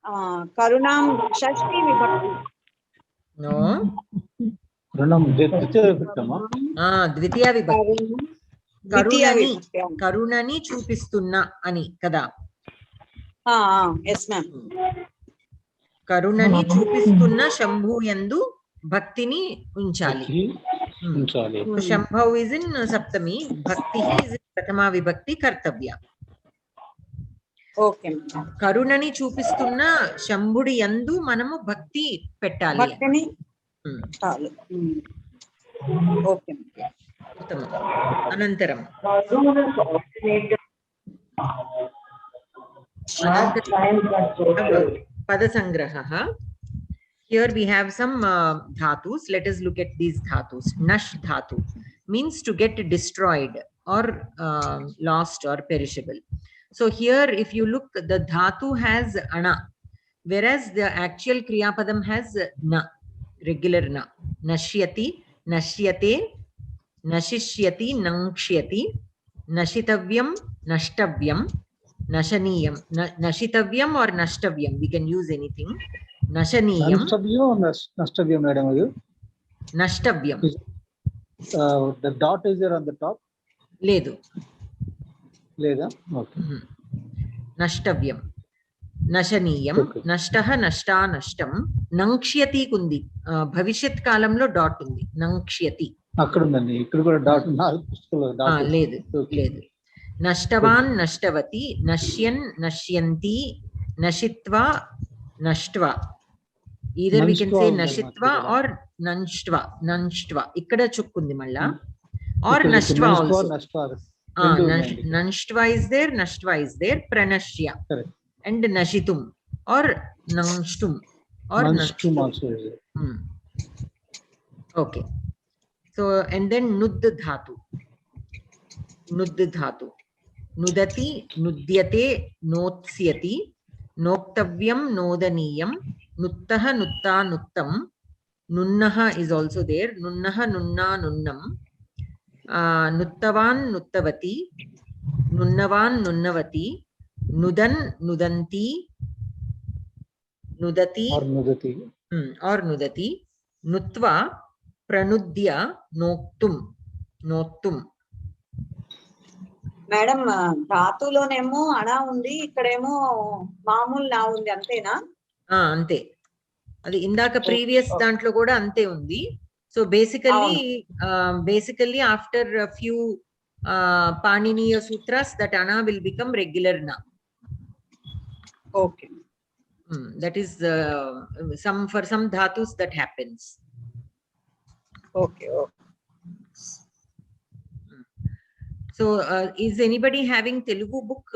Karunam Shashti Vibhakti. No. Karunam Dvitiya Vibhakti. Dvitiya Vibhakti. Karunani chupistunna ani kada. Yes, ma'am. Karunani chupistunna Shambhu yandu bhaktini unchali. So Shambhu is in Saptami, Bhakti is in Prathama Vibhakti Kartavya. Okay. Karunani chupistunna Shambhudi yandu manamu bhakti pettali. Bhaktini. Okay. उत्तमम् अनन्तरं पदसङ्ग्रहः. Here we have some dhatus. Let us look at these dhatus. Nash dhatu means to get destroyed or lost or perishable. So here if you look, the dhatu has ana, whereas the actual kriya padam has na, regular na. Nashyati, nashyate, nashishyati, nangshyati, nashitavyam, nashtavyam, nashaniyam. Nashitavyam or nashtavyam, we can use anything. Nashaniyam. Nashtavyam, madam. Nashtavyam. The dot is there on the top? Ledu. Leda? Okay. Nashtavyam. Nashaniyam. Okay. Nashtaha, nashta, nashtam. Nangshyati kundi. Bhavishyat kalamlo dot undi. Nangshyati. Akkadundandi. Ikkada kuda dot dot. Ledu. Ledu. Nashtavan, nashtavati. Nashyan, nashyanti. Nashitva, nashtva. Either we can say nashitva or nanshtva. Nanshtva. Ikkada chukkundi malla. Or nashtva also. Nanshtva is there, nashtva is there. Pranashya. Correct. And nashitum or nanshtum or nanshtum also is there. Okay. So and then nud dhatu. Nud dhatu. Nudati, nudyate, notsyati, noktavyam, nodaniyam, nuttaha, nutta, nuttam. Nunnaha is also there. Nunnaha, nunna, nunnam. Nuttavan, nuttavati. Nunnavan, nunnavati. Nudan, nudanti. Nudati. Or nudati. Or nudati. Nutva, pranudya, noktum. Noktum. Madam ధాతులోనేమో అనా ఉంది, ఇక్కడేమో మామూలు నా ఉంది, అంతేనా? అంతే. అది ఇందాక ప్రీవియస్ దాంట్లో కూడా అంతే ఉంది. సో బేసికల్లీ ఆఫ్టర్ ఫ్యూ పాణినీయ సూత్రాస్ దట్ అనా విల్ బికమ్ రెగ్యులర్ నా. Okay. That is for some dhatus that happens. Okay. So is anybody having Telugu book?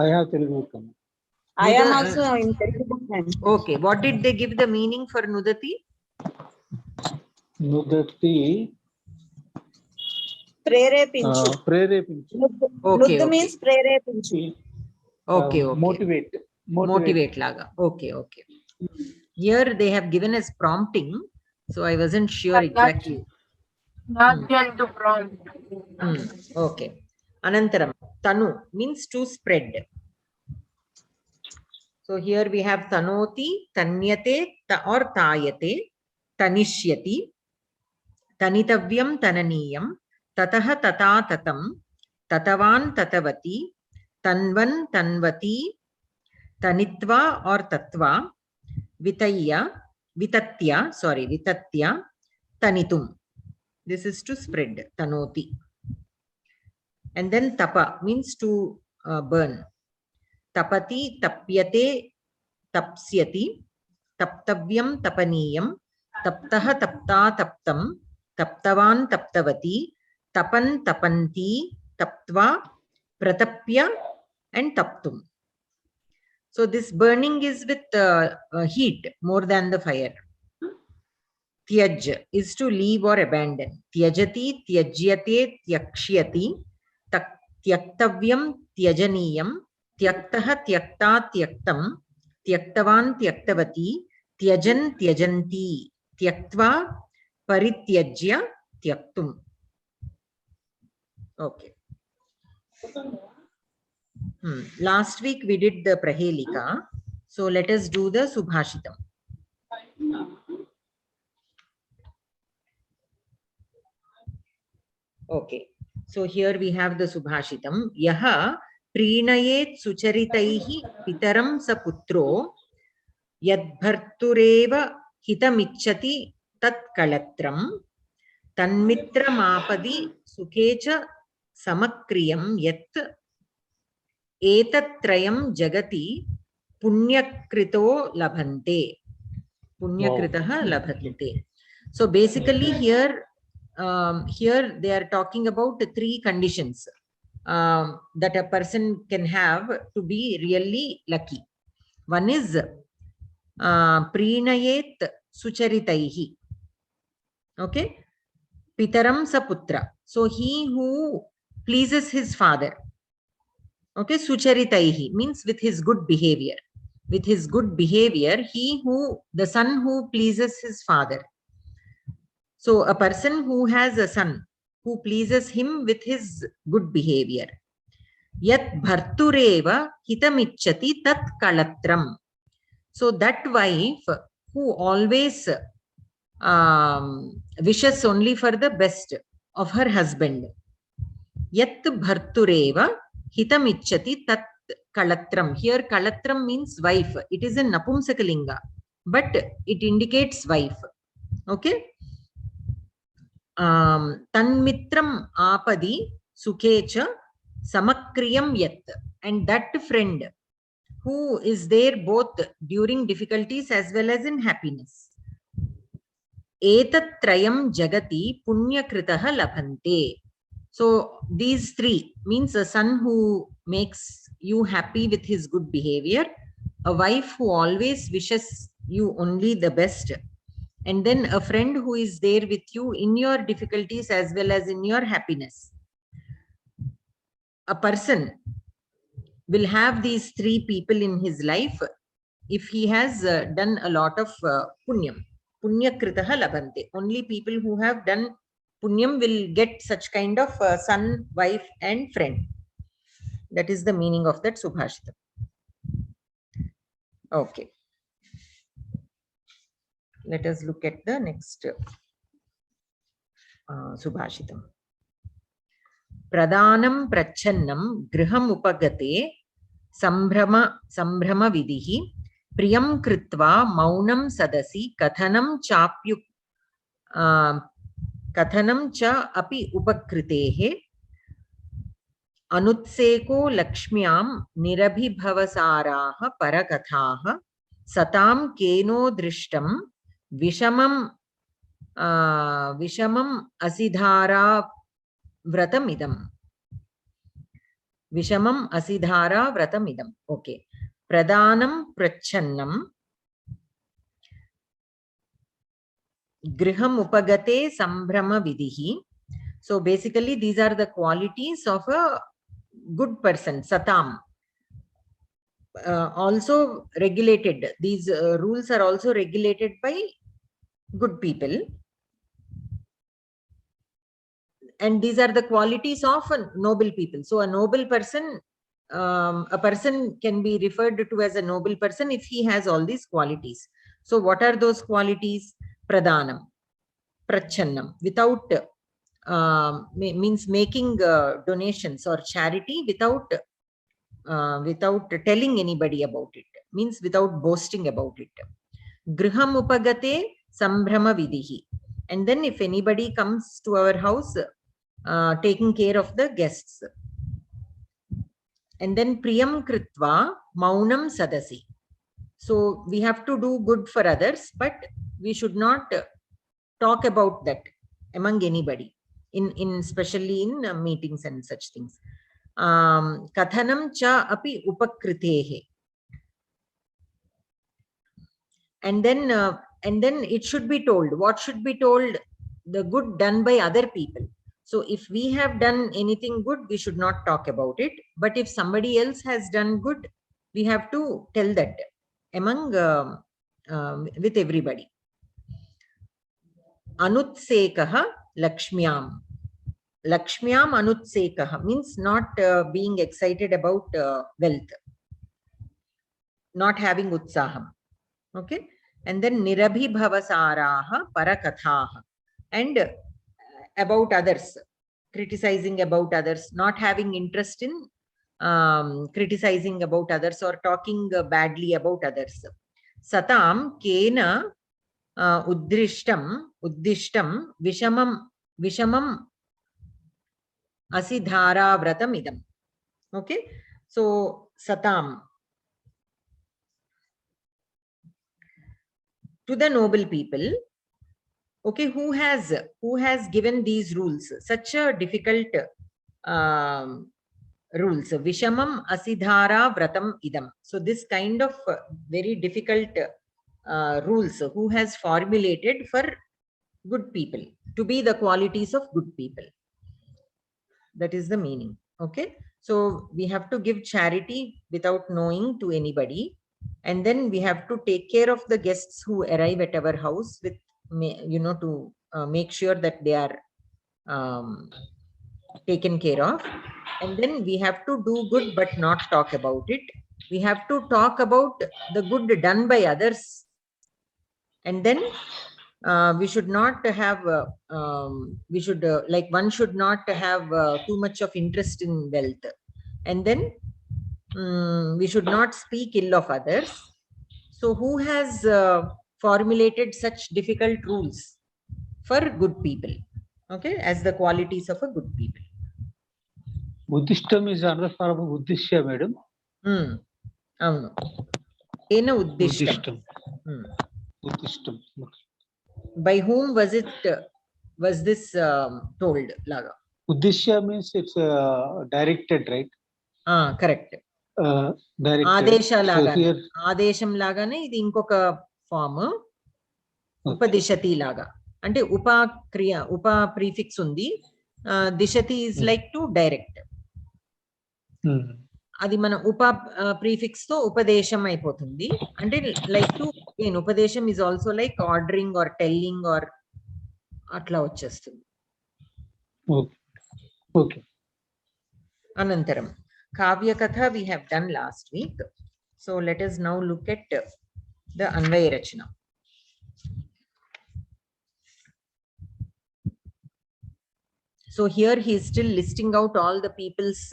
I have Telugu book. I am also in Telugu book. Okay. What did they give the meaning for nudati? Nudati. ప్రేరేపించు. ప్రేరేపించు. Okay. Nuddu means ప్రేరేపించు. Okay. Motivate laga. Okay. Here they have given us prompting, so I wasn't sure exactly. Not to prompt. Okay. Anantaram. Tanu means to spread. So here we have tanoti, tanyate or tayate, tanishyati, tanitavyam, tananiyam, tataha, tata, tatam, tatavan, tatavati, tanvan, tanvati, tanitva or tatva, vitatya, tanitum. This is to spread, tanoti. And then tapa means to burn. Tapati, tapyate, tapsyati, taptavyam, tapaniyam, taptaha, tapta, taptam, taptavan, taptavati, tapan, tapanti, taptva, pratapya, and taptum. So this burning is with heat more than the fire. Tyaj is to leave or abandon. Tyajati, tyajyate, tyakshyati, tyaktavyam, tyajaniyam, tyaktaha, tyakta, tyaktam, tyaktavan, tyaktavati, tyajan, tyajanti, tyaktva, parityajya, tyaktum. Okay. Last week we did the Prahelika. So let us do the Subhashitam. Okay. So here we have the Subhashitam. Yaha preenayet sucharitaihi pitaram sa putro yadbhartureva hitamichati tat kalatram tanmitra mapadi sukhecha samakriyam yat etatrayam jagati punyakrito labhante. Punyakritaha labhante. So basically here, here they are talking about the 3 conditions that a person can have to be really lucky. One is Prinayet Sucharitaihi. Okay. Pitaram Saputra. So he who pleases his father. Okay. Sucharitaihi means with his good behavior. With his good behavior, the son who pleases his father. So a person who has a son who pleases him with his good behavior. Yat bhartureva hitamichati tat kalatram. So that wife who always wishes only for the best of her husband. Yat bhartureva hitamichati tat kalatram. Here kalatram means wife. It is a napumsakalinga, but it indicates wife. Okay. Tanmitram apadi sukhecha samakriyam yat. And that friend who is there both during difficulties as well as in happiness. Etatrayam jagati punyakritaha labhante. So these 3 means a son who makes you happy with his good behavior, a wife who always wishes you only the best, and then a friend who is there with you in your difficulties as well as in your happiness. A person will have these 3 people in his life if he has done a lot of punyam. Punyakritaha labhante. Only people who have done punyam will get such kind of son, wife and friend. That is the meaning of that subhashitam. Okay. Let us look at the next subhashitam. Pradhanam prachannam griham upagate sambrama vidihi priyam kritva maunam sadasi kathanam cha api upakritehe anutseko lakshmyam nirabhibhavasaraha parakathaha satam keno drishtam vishamam asidhara vratamidam. Vishamam asidhara vratamidam. Okay. Pradhanam prachannam griham upagate sambrama vidihi. So basically these are the qualities of a good person, satam. Also regulated. These rules are also regulated by good people. And these are the qualities of noble people. So a noble person, a person can be referred to as a noble person if he has all these qualities. So what are those qualities? Pradhanam, prachannam, without means making donations or charity without telling anybody about it, means without boasting about it. Griham upagate sambrama vidihi. And then if anybody comes to our house, taking care of the guests. And then priyam kritva maunam sadasi. So we have to do good for others, but we should not talk about that among anybody, especially in meetings and such things. Kathanam cha api upakritehe. And then it should be told. What should be told? The good done by other people. So if we have done anything good, we should not talk about it. But if somebody else has done good, we have to tell that among with everybody. Anutsekaha lakshmyam. Lakshmyam anutsekaha means not being excited about wealth, not having utsaham. Okay. And then nirabhibhavasaraha parakathaha. And about others, criticizing about others, not having interest in criticizing about others or talking badly about others. Satam kena uddishtam vishamam asidhara vratam idam. Okay. So satam, to the noble people, Okay, who has given these rules? Such a difficult rules. Vishamam asidhara vratam idam. So this kind of very difficult rules, who has formulated for good people, to be the qualities of good people. That is the meaning. Okay, so we have to give charity without knowing to anybody, and then we have to take care of the guests who arrive at our house with, to make sure that they are taken care of. And then we have to do good but not talk about it. We have to talk about the good done by others, and then we should not have like one should not have too much of interest in wealth, and then we should not speak ill of others. So who has formulated such difficult rules for good people, okay, as the qualities of a good people? Buddhism is another form of Uddishya, madam. Avunu. Ena Uddishtam. Buddhism. By whom was it? Was this told, Laga? Uddishya means it's directed, right? Correct. Directed. Adesha laga. So here, Adesham lagane idi inkoka form. Upadishati laga. Ante upa prefix undi. Dishati is like to direct. అది మన prefix తో ఉపదేశం అయిపోతుంది. అంటే like to ఉపదేశం is also like ordering or telling or అట్లా వచ్చేస్తుంది. Okay. అనంతరం కావ్య కథ we have done last week. So let us now look at the అన్వయ Rachana. So here he is still listing out all the people's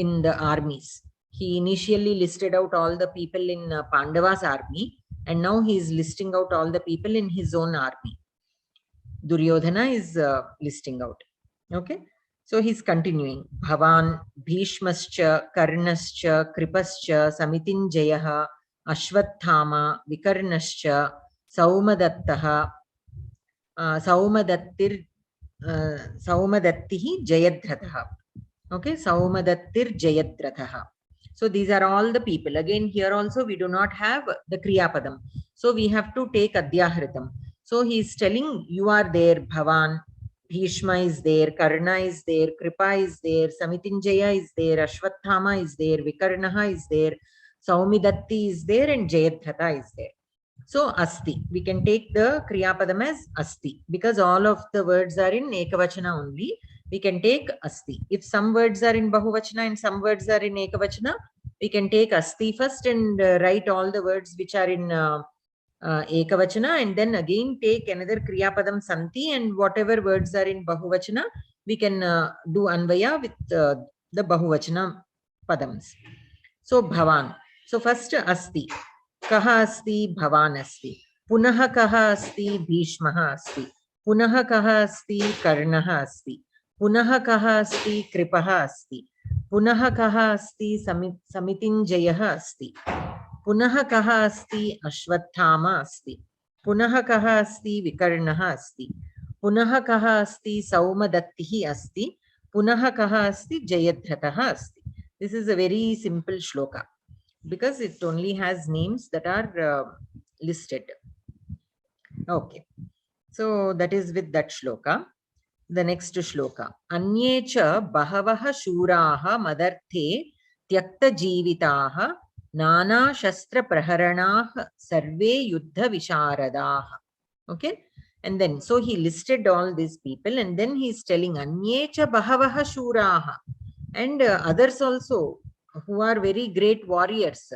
in the armies. He initially listed out all the people in Pandava's army, and now he is listing out all the people in his own army. Duryodhana is listing out. Okay, so he's continuing. Bhavan, Bhishmascha, Karnascha, Kripascha, Samitinjayah, Ashwathama, Vikarnascha, Saumadattaha, Saumadattihi, Jayadratha. Okay, Saumadattir Jayadratha. So these are all the people. Again, here also we do not have the Kriyapadam. So we have to take Adhyahritam. So he is telling, you are there, Bhavan, Bhishma is there, Karna is there, Kripa is there, Samitinjaya is there, Ashwathama is there, Vikarnaha is there, Saumidatti is there, and Jayadratha is there. So Asti, we can take the Kriyapadam as Asti because all of the words are in Ekavachana only. We can take Asti. If some words are in Bahuvachana and some words are in Ekavachana, we can take Asti first and write all the words which are in Ekavachana, and then again take another Kriyapadam Santi, and whatever words are in Bahuvachana, we can do Anvaya with the Bahuvachana Padams. So Bhavan. So first Asti. Kaha Asti? Bhavan Asti. Punaha Kaha Asti? Bhishmaha Asti. Punaha Kaha Asti? Karnaha Asti. Punaha Kaha Asti? Kripaha Asti. Punaha Kaha Asti? Samitinjayah Asti. Punaha Kaha Asti? Ashwathama Asti. Punaha Kaha Asti? Vikarnaha Asti. Punaha Kaha Asti? Saumadattihi Asti. Punaha Kaha Asti? Jayadratha Asti. This is a very simple shloka because it only has names that are listed. Okay, so that is with that shloka. The next shloka. Anyecha bahavaha shuraha madarte tyakta jivitaha nana shastra praharanaha sarve yuddha visharadaha. Okay, and then so he listed all these people, and then he is telling Anyecha bahavaha shuraha, and others also who are very great warriors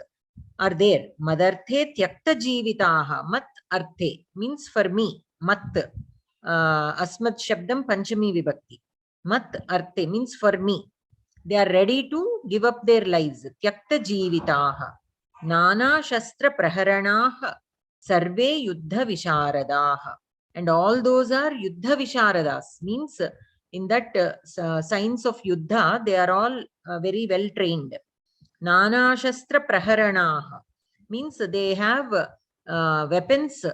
are there. Madarte tyakta jivitaha. Mat arte means for me. Mat Asmat Shabdam Panchami Vibhakti. Mat arte means for me. They are ready to give up their lives. Tyakta jivitaha. Nana Shastra Praharanaha. Sarve Yuddha Visharadaha. And all those are Yuddha Visharadas. Means in that science of Yuddha, they are all very well trained. Nana Shastra Praharanaha means they have weapons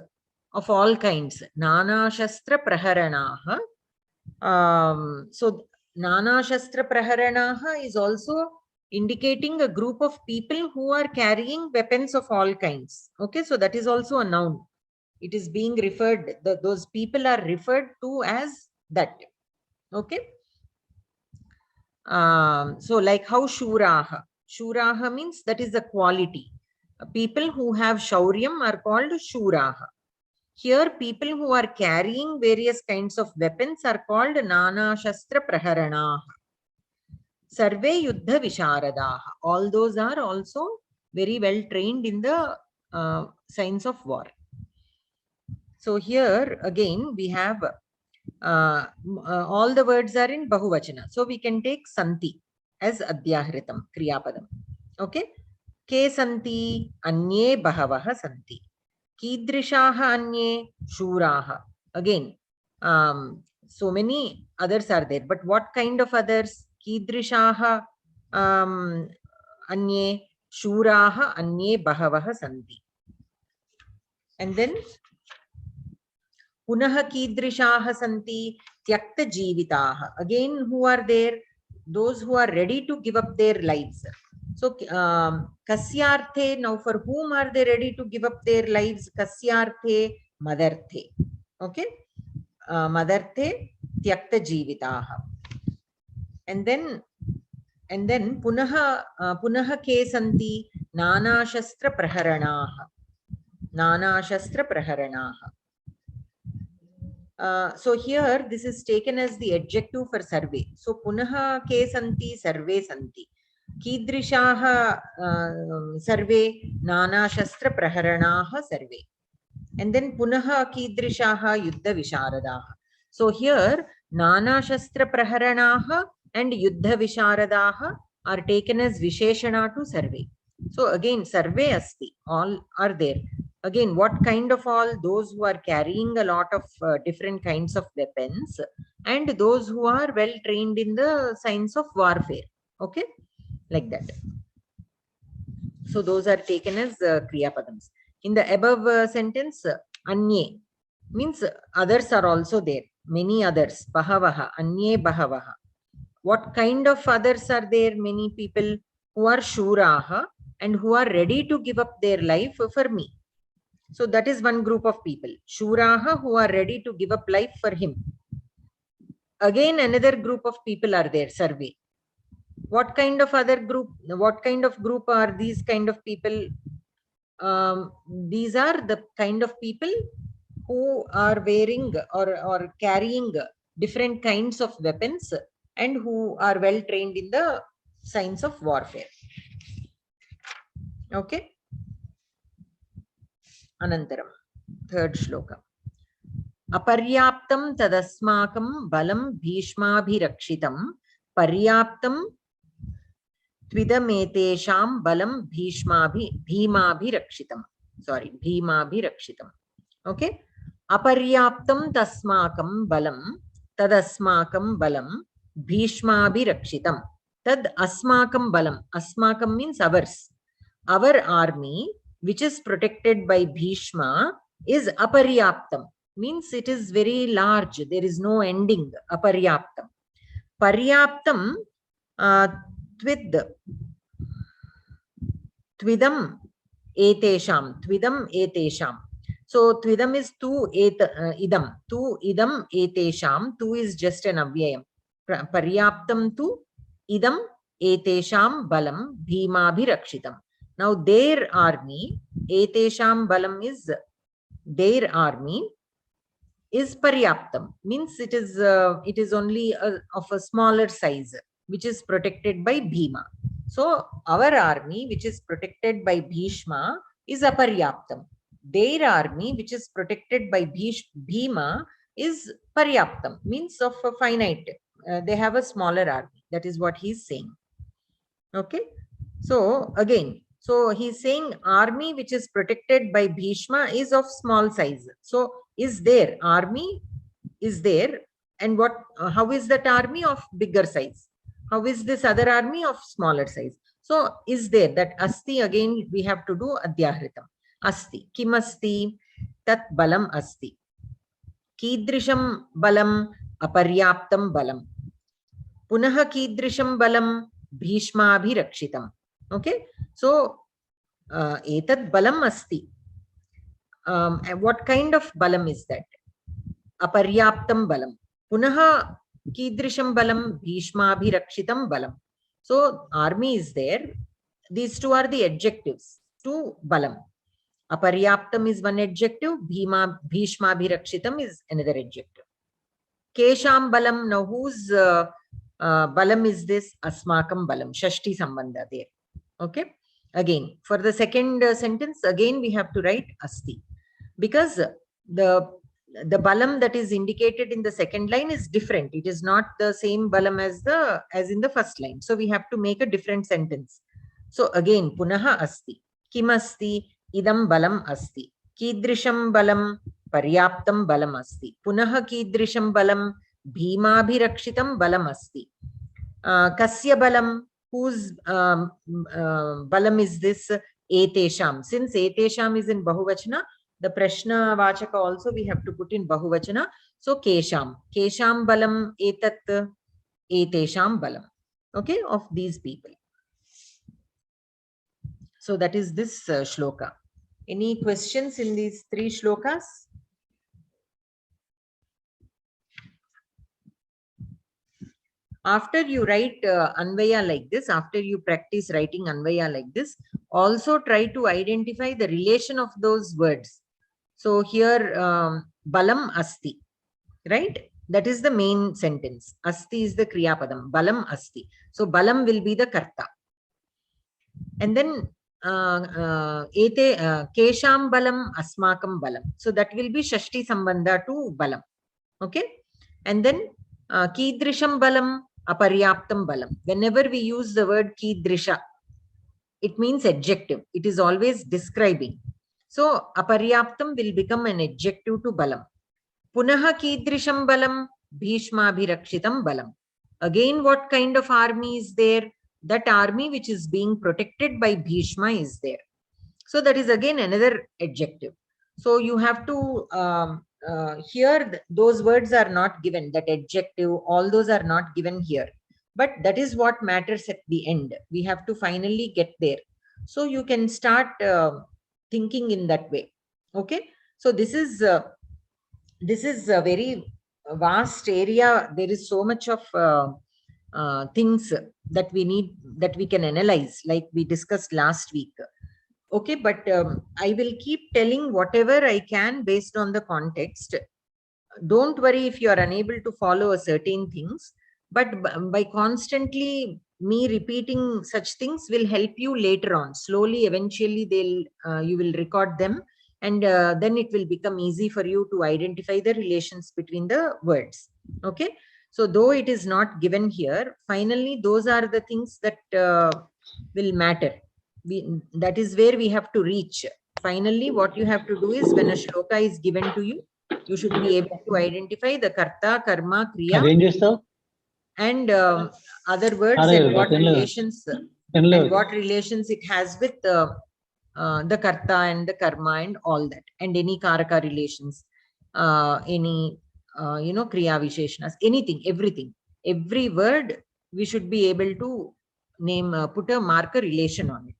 of all kinds. Nana Shastra Praharanaha. So Nana Shastra Praharanaha is also indicating a group of people who are carrying weapons of all kinds. Okay, so that is also a noun. It is being referred, those people are referred to as that. Okay. So like how Shuraha. Shuraha means that is a quality. People who have Shauryam are called Shuraha. Here, people who are carrying various kinds of weapons are called Nana Shastra Praharanaha. Sarve Yuddha Visharadaha. All those are also very well trained in the science of war. So here again we have all the words are in Bahuvachana. So we can take Santi as Adhyahritam, Kriyapadam. Okay. Ke Santi, Anye Bahavaha Santi. Kidrishaha Anye Shuraha. Again, so many others are there. But what kind of others? Kidrishaha Anye Shuraha Anye Bahavaha Santi. And then Punaha Kidrishaha Santi Tyakta Jivitaha. Again, who are there? Those who are ready to give up their lives. So, Kasyarthe, now for whom are they ready to give up their lives? Kasyarthe, Madarthe. Okay? Madarthe, Tyakta Jivitaha. And then Punaha Ke Santi, Nana Shastra Praharanaha. Nana Shastra Praharanaha. So here this is taken as the adjective for sarve. So punaha ke santi sarve santi. Kidrishaha sarve nana shastra praharanaha sarve. And then punaha kidrishaha yuddha visharadaha. So here nana shastra praharanaha and yuddha visharadaha are taken as visheshana to sarve. So again sarve asti, all are there. Again, what kind of all? Those who are carrying a lot of different kinds of weapons and those who are well trained in the science of warfare. Okay, like that. So those are taken as Kriyapadams. In the above sentence, Anye means others are also there. Many others. Bahavaha, Anye Bahavaha. What kind of others are there? Many people who are Shuraha and who are ready to give up their life for me. So that is one group of people. Shuraha who are ready to give up life for him. Again, another group of people are there, Sarve. What kind of other group? What kind of group are these kind of people? These are the kind of people who are wearing or carrying different kinds of weapons and who are well trained in the science of warfare. Okay. Anantaram, third shloka. Aparyaptam tadasmakam balam bhishmabhirakshitam paryaptam tvidametesham balam bhimabhirakshitam. Sorry, bhimabhirakshitam. Okay. Aparyaptam tasmakam balam tadasmakam balam bhishmabhirakshitam. Tad asmakam balam. Asmakam means ours. Our army, which is protected by Bhishma, is aparyaptam. Means it is very large. There is no ending. Aparyaptam. Paryaptam Twidam etesham. So Twidam is tu idam. Tu idam etesham. Tu is just an avyayam. Paryaptam tu idam etesham balam bhimabhirakshitam. Now their army, etesham balam is their army, is paryaptam. Means it is only of a smaller size, which is protected by Bhima. So our army, which is protected by Bhishma, is aparyaptam. Their army, which is protected by Bhima, is paryaptam. Means of a finite. They have a smaller army. That is what he is saying. Okay. So again, so he's saying army which is protected by Bhishma is of small size. So is there army is there, and what? How is that army of bigger size? How is this other army of smaller size? So is there that asti? Again we have to do adhyahritam. Asti. Kim asti? tat balam asti. Kidrisham balam aparyaptam balam. Punaha kidrisham balam bhishmabhirakshitam. Okay, so etat balam asti. What kind of balam is that? Aparyaptam balam. Punaha kidrisham balam bhishmabhirakshitam balam. So army is there. These two are the adjectives to balam. Aparyaptam is one adjective. Bhishmabhirakshitam is another adjective. Kesham balam. Now whose balam is this? Asmakam balam. Shashti sambandha there. Okay. Again, for the second sentence, again we have to write asti, because the balam that is indicated in the second line is different. It is not the same balam as in the first line. So we have to make a different sentence. So again, punaha asti. Kim asti? Idam balam asti. Kidrisham balam paryaptam balam asti. Punaha kidrisham balam bhimabhirakshitam balam asti. Kasya balam? Whose balam is this? Etesham. Since etesham is in bahuvachana, the prashna vachaka also we have to put in bahuvachana. So kesham. Kesham balam etat etesham balam. Okay, of these people. So that is this shloka. Any questions in these three shlokas? After you write Anvaya like this, after you practice writing Anvaya like this, also try to identify the relation of those words. So here, balam asti, right? That is the main sentence. Asti is the kriya padam. Balam asti. So balam will be the karta. And then kesham balam asmakam balam. So that will be shashti sambandha to balam. Okay. And then kidrisham balam aparyaptam balam. Whenever we use the word kidrisha, it means adjective. It is always describing. So aparyaptam will become an adjective to balam. Punaha kidrisham balam bhishmabhirakshitam balam. Again, what kind of army is there? That army which is being protected by Bhishma is there. So that is again another adjective. So you have to here those words are not given, that adjective, all those are not given here. But that is what matters at the end. We have to finally get there. So you can start thinking in that way. Okay. So this is a very vast area. There is so much of things that we need, that we can analyze, like we discussed last week. Okay, but I will keep telling whatever I can based on the context. Don't worry if you are unable to follow a certain things, but by constantly me repeating such things will help you later on. Slowly, eventually, you will record them, and then it will become easy for you to identify the relations between the words. Okay. So though it is not given here, finally, those are the things that will matter. That is where we have to reach. Finally, what you have to do is, when a shloka is given to you, you should be able to identify the karta, karma, kriya, and other words, and what relations it has with the karta and the karma and all that, and any karaka relations, any kriya visheshnas, anything, everything, every word we should be able to name, put a marker relation on it.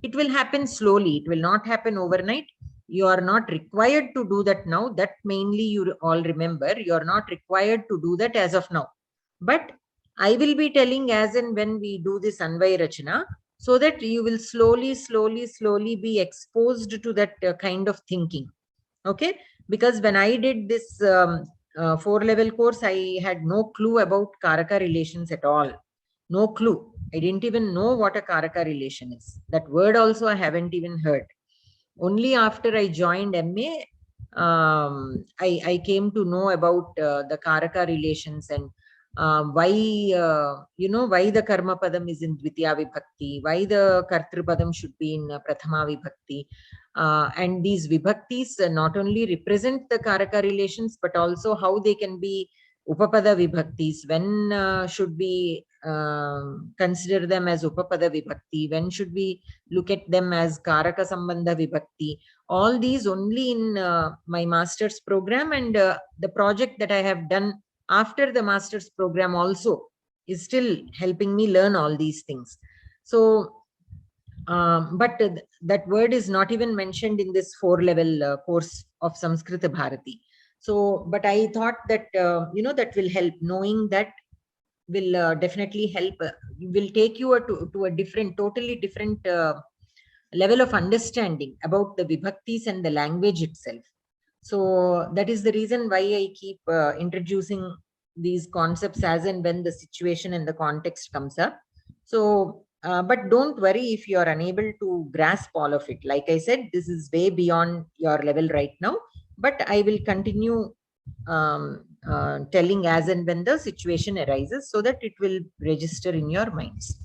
It will happen slowly. It will not happen overnight. You are not required to do that now. That mainly you all remember. You are not required to do that as of now. But I will be telling as and when we do this Anvaya Rachana, so that you will slowly be exposed to that kind of thinking. Okay. Because when I did this 4-level course, I had no clue about Karaka relations at all. No clue. I didn't even know what a Karaka relation is. That word also I haven't even heard. Only after I joined MA, I came to know about the Karaka relations, and why the Karma Padam is in Dvitiya Vibhakti, why the Kartru Padam should be in Prathama Vibhakti. And these Vibhaktis not only represent the Karaka relations, but also how they can be Upapada vibhaktis, when should we consider them as Upapada vibhakti, when should we look at them as Karaka Sambandha vibhakti. All these only in my master's program, and the project that I have done after the master's program also is still helping me learn all these things. So but that word is not even mentioned in this 4-level course of Samskrita Bharati. So, but I thought that, that will help. Knowing that will definitely help, will take you to a different, totally different level of understanding about the vibhaktis and the language itself. So that is the reason why I keep introducing these concepts as and when the situation and the context comes up. So, but don't worry if you are unable to grasp all of it. Like I said, this is way beyond your level right now, but I will continue telling as and when the situation arises so that it will register in your minds.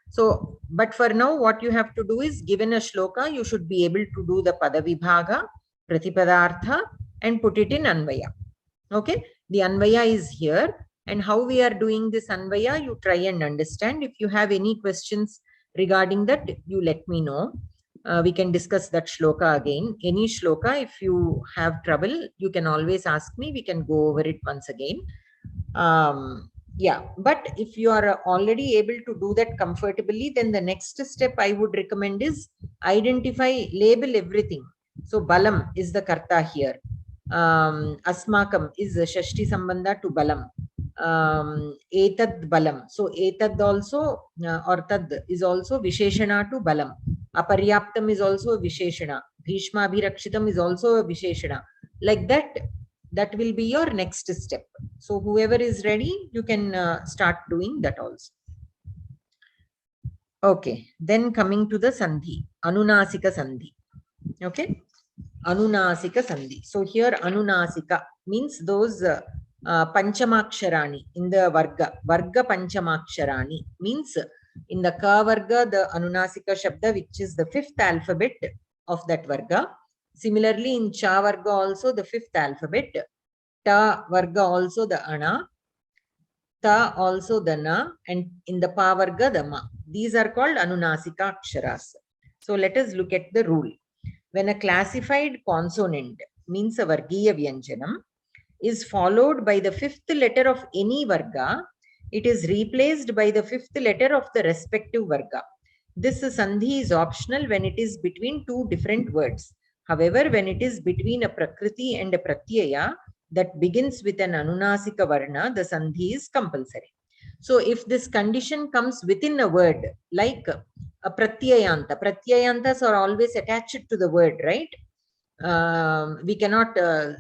So, but for now, what you have to do is, given a shloka, you should be able to do the Padavibhaga, Pratipadartha, and put it in Anvaya. Okay, the Anvaya is here, and how we are doing this Anvaya, you try and understand. If you have any questions regarding that, you let me know. We can discuss that shloka again. Any shloka, if you have trouble, you can always ask me. We can go over it once again. Yeah, but if you are already able to do that comfortably, then the next step I would recommend is identify, label everything. So balam is the karta here. Asmakam is the shashti sambandha to balam. Etad balam. So etad also or tad is also visheshana to balam. Aparyaptam is also a visheshana. Bhishma abhirakshitam is also a visheshana. Like that, that will be your next step. So whoever is ready, you can start doing that also. Okay, then coming to the sandhi, anunasika sandhi. Okay, anunasika sandhi. So here anunasika means those panchamaksharani in the varga panchamaksharani means in the ka varga, the anunasika shabda, which is the 5th alphabet of that varga. Similarly, in cha varga also the 5th alphabet. Ta varga also the ana, ta also the na, and in the pa varga the ma. These are called anunasika aksharas. So let us look at the rule. When a classified consonant means a vargiya vyanjanam is followed by the 5th letter of any varga, it is replaced by the 5th letter of the respective varga. This sandhi is optional when it is between two different words. However, when it is between a prakriti and a pratyaya that begins with an anunasika varna, the sandhi is compulsory. So if this condition comes within a word, like a pratyayanta, pratyayantas are always attached to the word, right? We cannot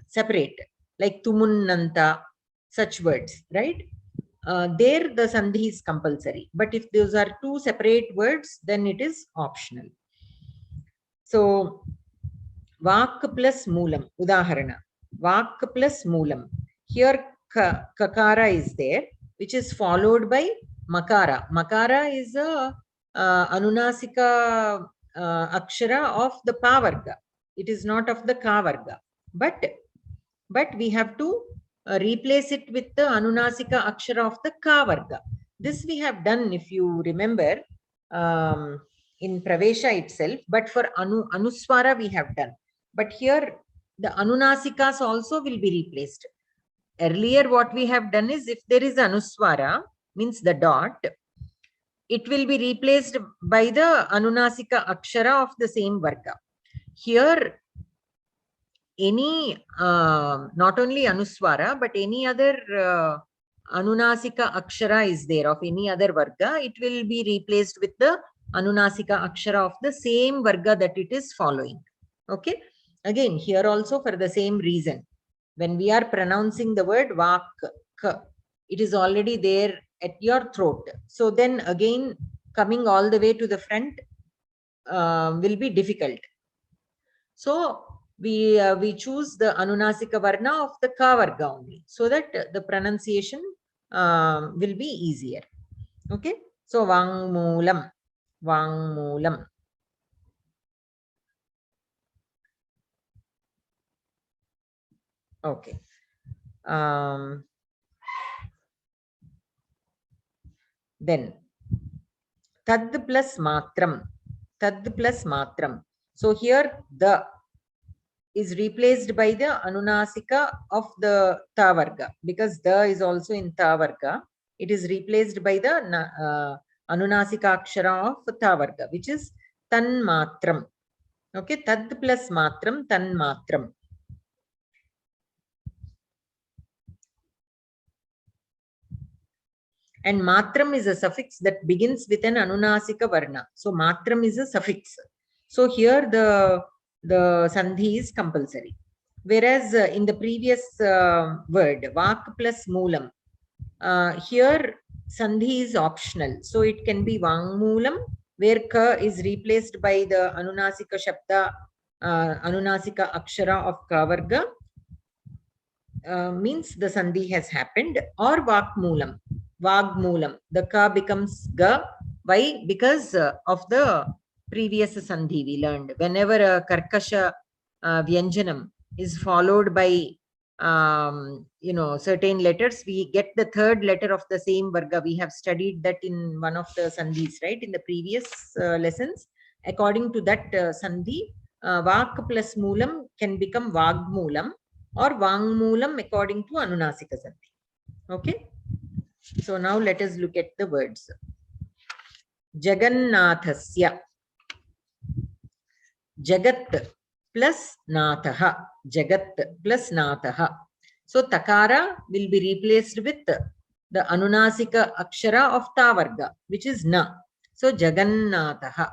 separate, like tumunnanta, such words, right? There the sandhi is compulsory. But if those are two separate words, then it is optional. So, vak plus moolam, udaharana. Vak plus moolam. Here kakara is there, which is followed by makara. Makara is a anunasika akshara of the pa varga. It is not of the ka varga. But we have to replace it with the anunasika akshara of the ka varga. This we have done, if you remember, in pravesha itself, but for anuswara we have done. But here the anunasikas also will be replaced. Earlier what we have done is, if there is anuswara, means the dot, it will be replaced by the anunasika akshara of the same varga. Here any not only anuswara but any other anunasika akshara is there of any other varga, it will be replaced with the anunasika akshara of the same varga that it is following. Okay, again here also for the same reason, when we are pronouncing the word vak, it is already there at your throat. So then again coming all the way to the front will be difficult. So we choose the anunasika varna of the ka varga only, so that the pronunciation will be easier. Okay, so vangmoolam, vangmoolam. Okay. Then tad plus matram. Tad plus matram. So here the is replaced by the anunasika of the ta varga, because the is also in ta varga. It is replaced by the anunasika akshara of ta varga, which is tan matram. Okay, tad plus matram, tan matram. And matram is a suffix that begins with an anunasika varna. So matram is a suffix. So here the sandhi is compulsory. Whereas in the previous word, vak plus moolam, here sandhi is optional. So it can be vangmoolam, where ka is replaced by the anunasika shabda, anunasika akshara of ka varga, means the sandhi has happened, or vakmoolam, vagmoolam, the ka becomes ga. Why? Because of the previous sandhi we learned. Whenever a karkasha vyanjanam is followed by certain letters, we get the third letter of the same varga. We have studied that in one of the sandhis, right, in the previous lessons. According to that sandhi, vak plus moolam can become vagmoolam or vangmoolam according to anunasika sandhi. Okay, so now let us look at the words. Jagannathasya. Jagat plus nathaha. Jagat plus nathaha. So takara will be replaced with the anunasika akshara of ta varga, which is na. So Jagannathaha.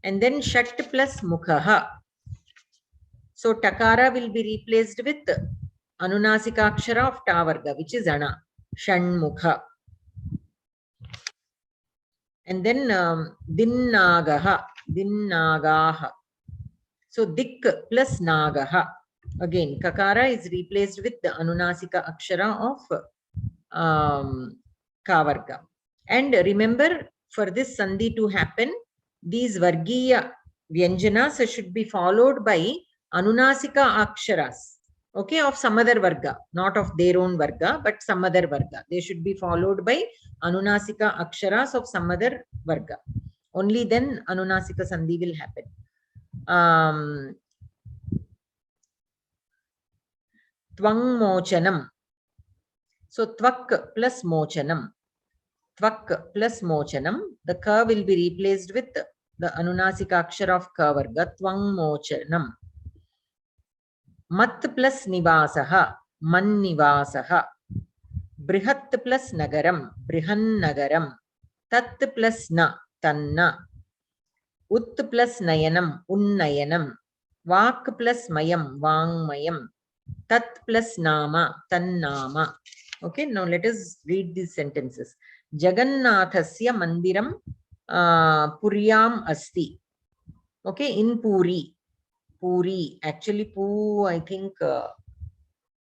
And then shat plus mukhaha. So takara will be replaced with anunasika akshara of ta varga, which is ana. Shanmukha. And then dinnagaha. Dinnagaha. So dik plus nagaha. Again, kakara is replaced with the anunasika akshara of kavarga. And remember, for this sandhi to happen, these vargiya vyanjanas should be followed by anunasika aksharas. Okay, of some other varga, not of their own varga, but some other varga. They should be followed by anunasika aksharas of some other varga. Only then anunasika sandhi will happen. Tvang mochanam. So tvak plus mochanam. Tvak plus mochanam. The ka will be replaced with the anunasika akshara of ka varga. Tvang mochanam. Mat plus nivasaha. Man nivasaha. Brihat plus nagaram. Brihan nagaram. Tat plus na. Tanna. Ut plus nayanam. Unnayanam. Vak plus mayam. Vangmayam. Tat plus nama, tannama. Okay, now let us read these sentences. Jagannathasya mandiram puryam asti. Okay, in Puri. Puri. Actually, Pu, I think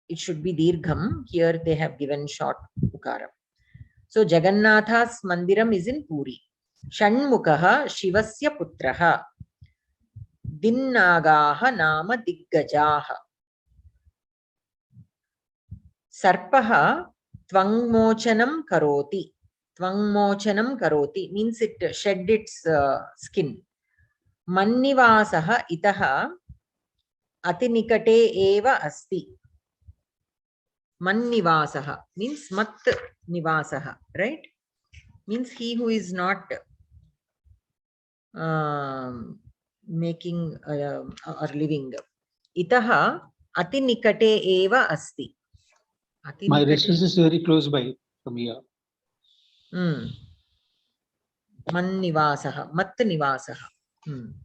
it should be dirgham. Here they have given short ukara. So Jagannatha's mandiram is in Puri. Shanmukaha Shivasya putraha. Dinnagaha nama diggajaha. Sarpaha tvangmochanam karoti. Tvangmochanam karoti means it shed its skin. Mannivasaha itaha atinikate eva asti. Mannivasaha means mat nivasaha, right? Means he who is not making or living. Itaha atinikate eva asti. My residence is very close by from here. Man nivasaha, mat nivasaha.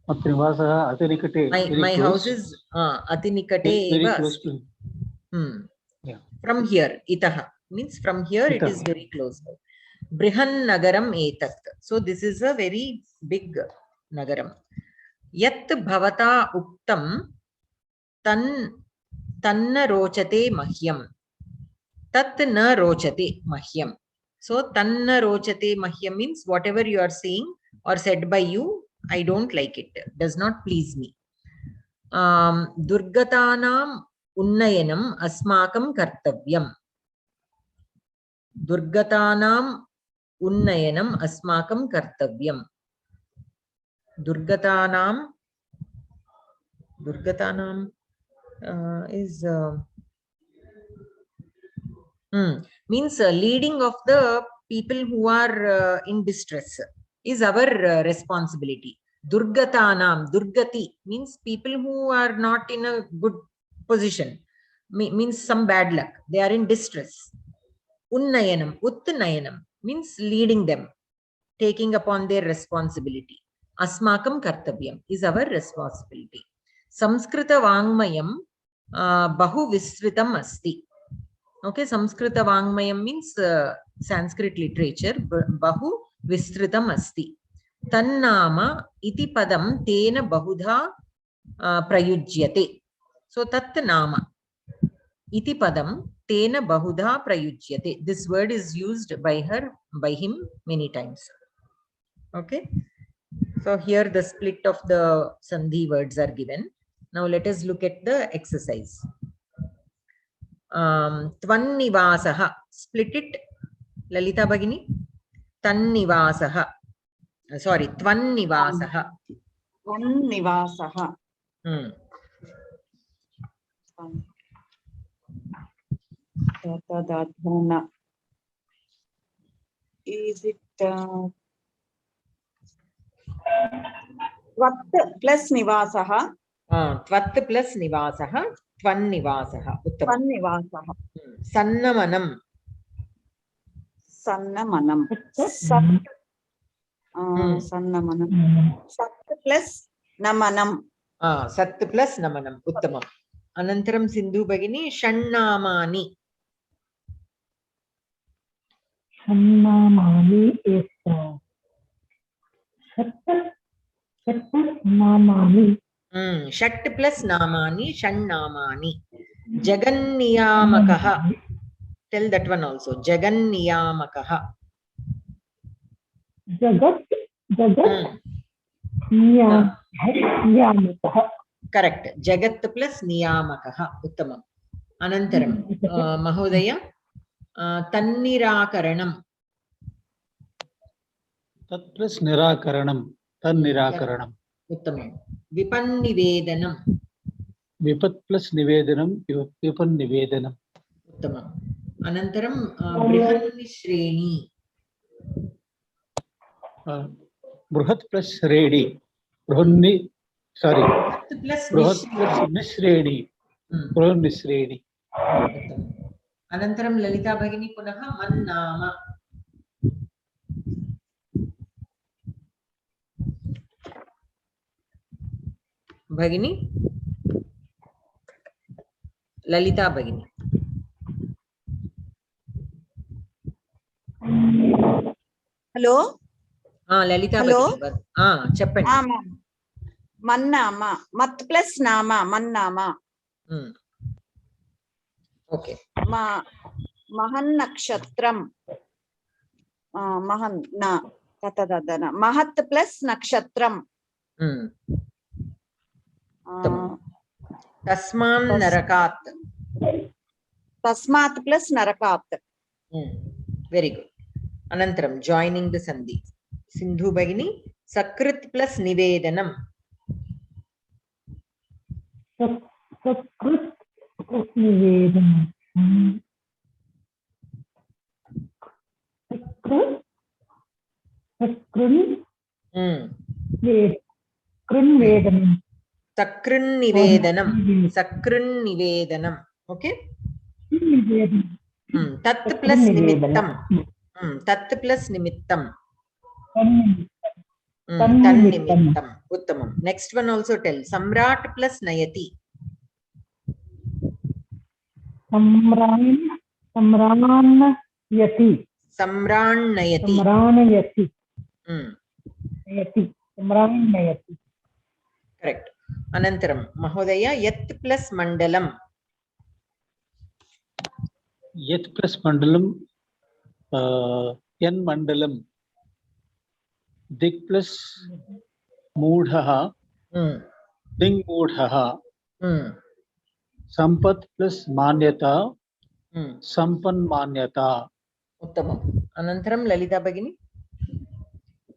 Mat nivasaha atinikate. My house is atinikate very eva close asti. to. Yeah. From here, itaha means from here itaha. It is very close by. Brihan nagaram etat. So this is a very big nagaram. Yat bhavata uktam tanna rochate mahyam. Tat na rochate mahyam. So tanna rochate mahyam means whatever you are saying or said by you, I don't like it. Does not please me. Durgatanam unnayanam asmakam kartavyam. Durgatanam Unnayanam asmakam kartavyam. Durgatanam is means leading of the people who are in distress is our responsibility. Durgatanam, Durgati means people who are not in a good position, means some bad luck. They are in distress. Unnayanam, Uttanayanam means leading them, taking upon their responsibility. Asmakam kartavyam is our responsibility. Samskrita Vangmayam bahu visritam asti. Okay, Samskrita Vangmayam means Sanskrit literature. Bahu visritam asti. Tannama iti padam tena bahudha prayujyate. So tat nama iti padam tena bahudha prayujyate. This word is used by him many times. Okay. So here the split of the sandhi words are given. Now let us look at the exercise. Tvannivasaha. Split it, Lalita Bhagini. Tannivasaha. Sorry, Tvannivasaha. Tvannivasaha. Is it Tvat plus Nivasaha? Tvat plus Nivasaha. Tvannivasaha. Tvannivasaha. Sannamanam. Sannamanam. Sannamanam. Sat plus Namanam. Sat plus Namanam. Uttamam. Anantaram Sindhu Bhagini. Shannamani. Shannamani is Namani. Shat plus Namani. Shannamani. Jaganniyamakaha. Tell that one also. Jaganniyamakaha. Jagat Niyamakaha. Correct. Jagat plus Niyamakaha. Uttamam. Anantaram. Mahodaya. Tannirakaranam. Tat plus Nirakaranam. Tannirakaranam. Uttamam. Vipannivedanam. Vipat plus Nivedanam. Vipannivedanam. Uttamam. Anantaram Brihannishreni. Bruhat plus Redi. Bruhanni. Sorry. Bruhat plus Nishreni. Bruhannishreni. Anantaram Lalita Bhagini punaha Mannama. Bhagini. Lalita Bhagini. Hello? Lalita Bhagini. Cheppandi. Mannama. Mat plus Nama. Mannama. Okay. Mahan Nakshatram. Mahan na. Tatadadana. Mahat plus Nakshatram. Tasman Narakat. Tasmat plus Narakat. Very good. Anantaram, joining the sandhi. Sindhu Bhagini. Sakrit plus Nivedanam. Sakrit plus Nivedanam. Sakrin Nivedanam. Okay. Tat plus Nimittam. Tat plus Nimittam. Tannimittam. Uttamam. Next one also tell. Samrat plus Nayati. Samranayati. Samranayati. Samranayati. Correct. Anantaram. Mahodaya. Yat plus Mandalam. Yat plus Mandalam. Yan Mandalam. Dik plus Moodhaha. Ding Moodhaha. Sampat plus Manyata. Sampan Manyata. Uttamam. Anantaram Lalita Bhagini.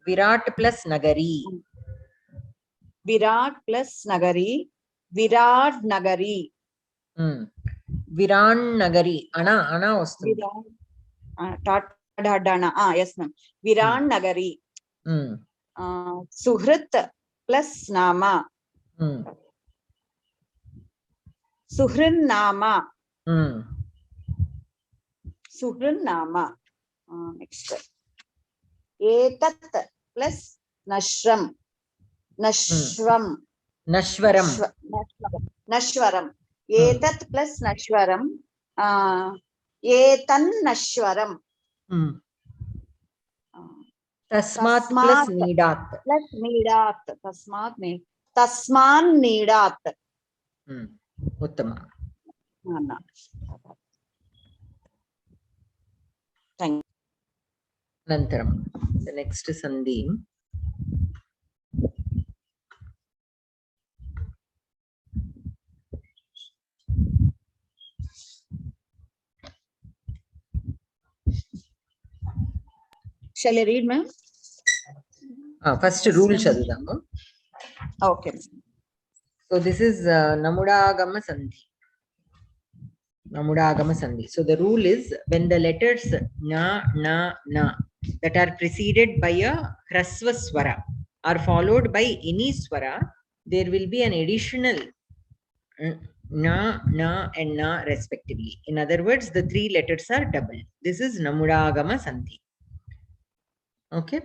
Virat plus Nagari. Virat plus Nagari. Virat Nagari. Viran Nagari. Ana vastundi. Yes, ma'am. Viran Nagari. Suhrit plus Nama. Suhrin Nama. Suhrin Nama. Next. Etat plus Nashram. Nashram. Nashwaram. Nashwaram. Etat plus Nashwaram. Etan Nashwaram. Tasmat plus Nidat. Plus Nidat. Tasman Nidat. Uttama. Thank you. Anantaram. The next Sandhi. Shall I read, ma'am? First rule chadudam. Okay. So this is Namudagama Sandhi. Namudagama Sandhi. So the rule is when the letters na that are preceded by a hrasva swara are followed by any swara, there will be an additional na and na respectively. In other words, the three letters are double. This is Namudagama Sandhi. Okay.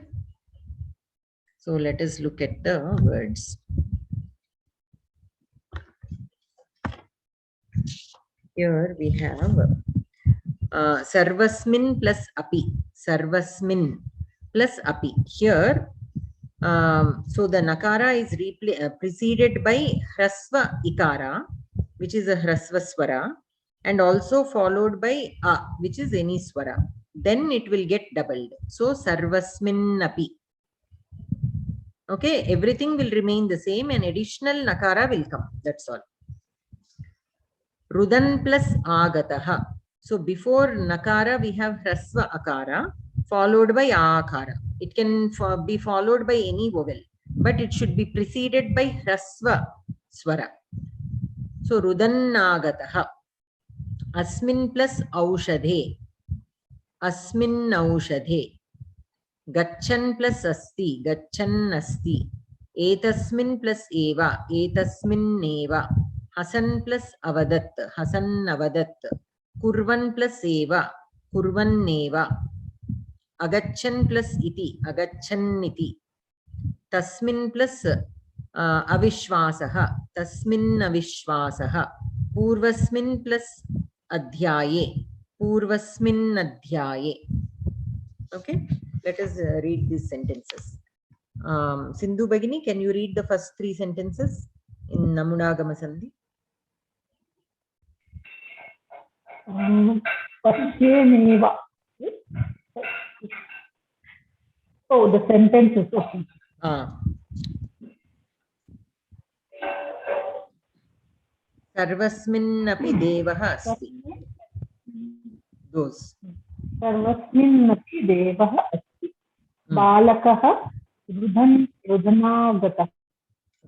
So let us look at the words. Here we have Sarvasmin plus api. Sarvasmin plus api. Here, so the nakara is preceded by hrasva ikara, which is a hrasva swara, and also followed by a, which is any swara. Then it will get doubled. So Sarvasmin api. Okay, everything will remain the same and additional nakara will come. That's all. Rudan plus agataha. So before nakara we have hrasva akara followed by akara. It can be followed by any vowel, but it should be preceded by hrasva swara. So rudan agataha. Asmin plus aushadhe. Asmin aushadhe. Gachan plus asti. Gachan asti. Etasmin plus eva. Etasmin eva. Hasan plus avadat. Hasan avadat. Kurvan plus eva. Kurvan neva. Agachan plus iti. Agachan iti. Tasmin plus avishwasaha. Tasmin avishwasaha. Purvasmin plus adhyaye. Purvasmin adhyaye. Okay, let us read these sentences. Sindhu Bhagini, can you read the first three sentences in Namudagama Sandhi? Pasyeneva. Oh, the sentences. Okay. Sarvasmin api devaha asti. Those. Sarvasmin api devaha asti. Balakaha rudanagataha.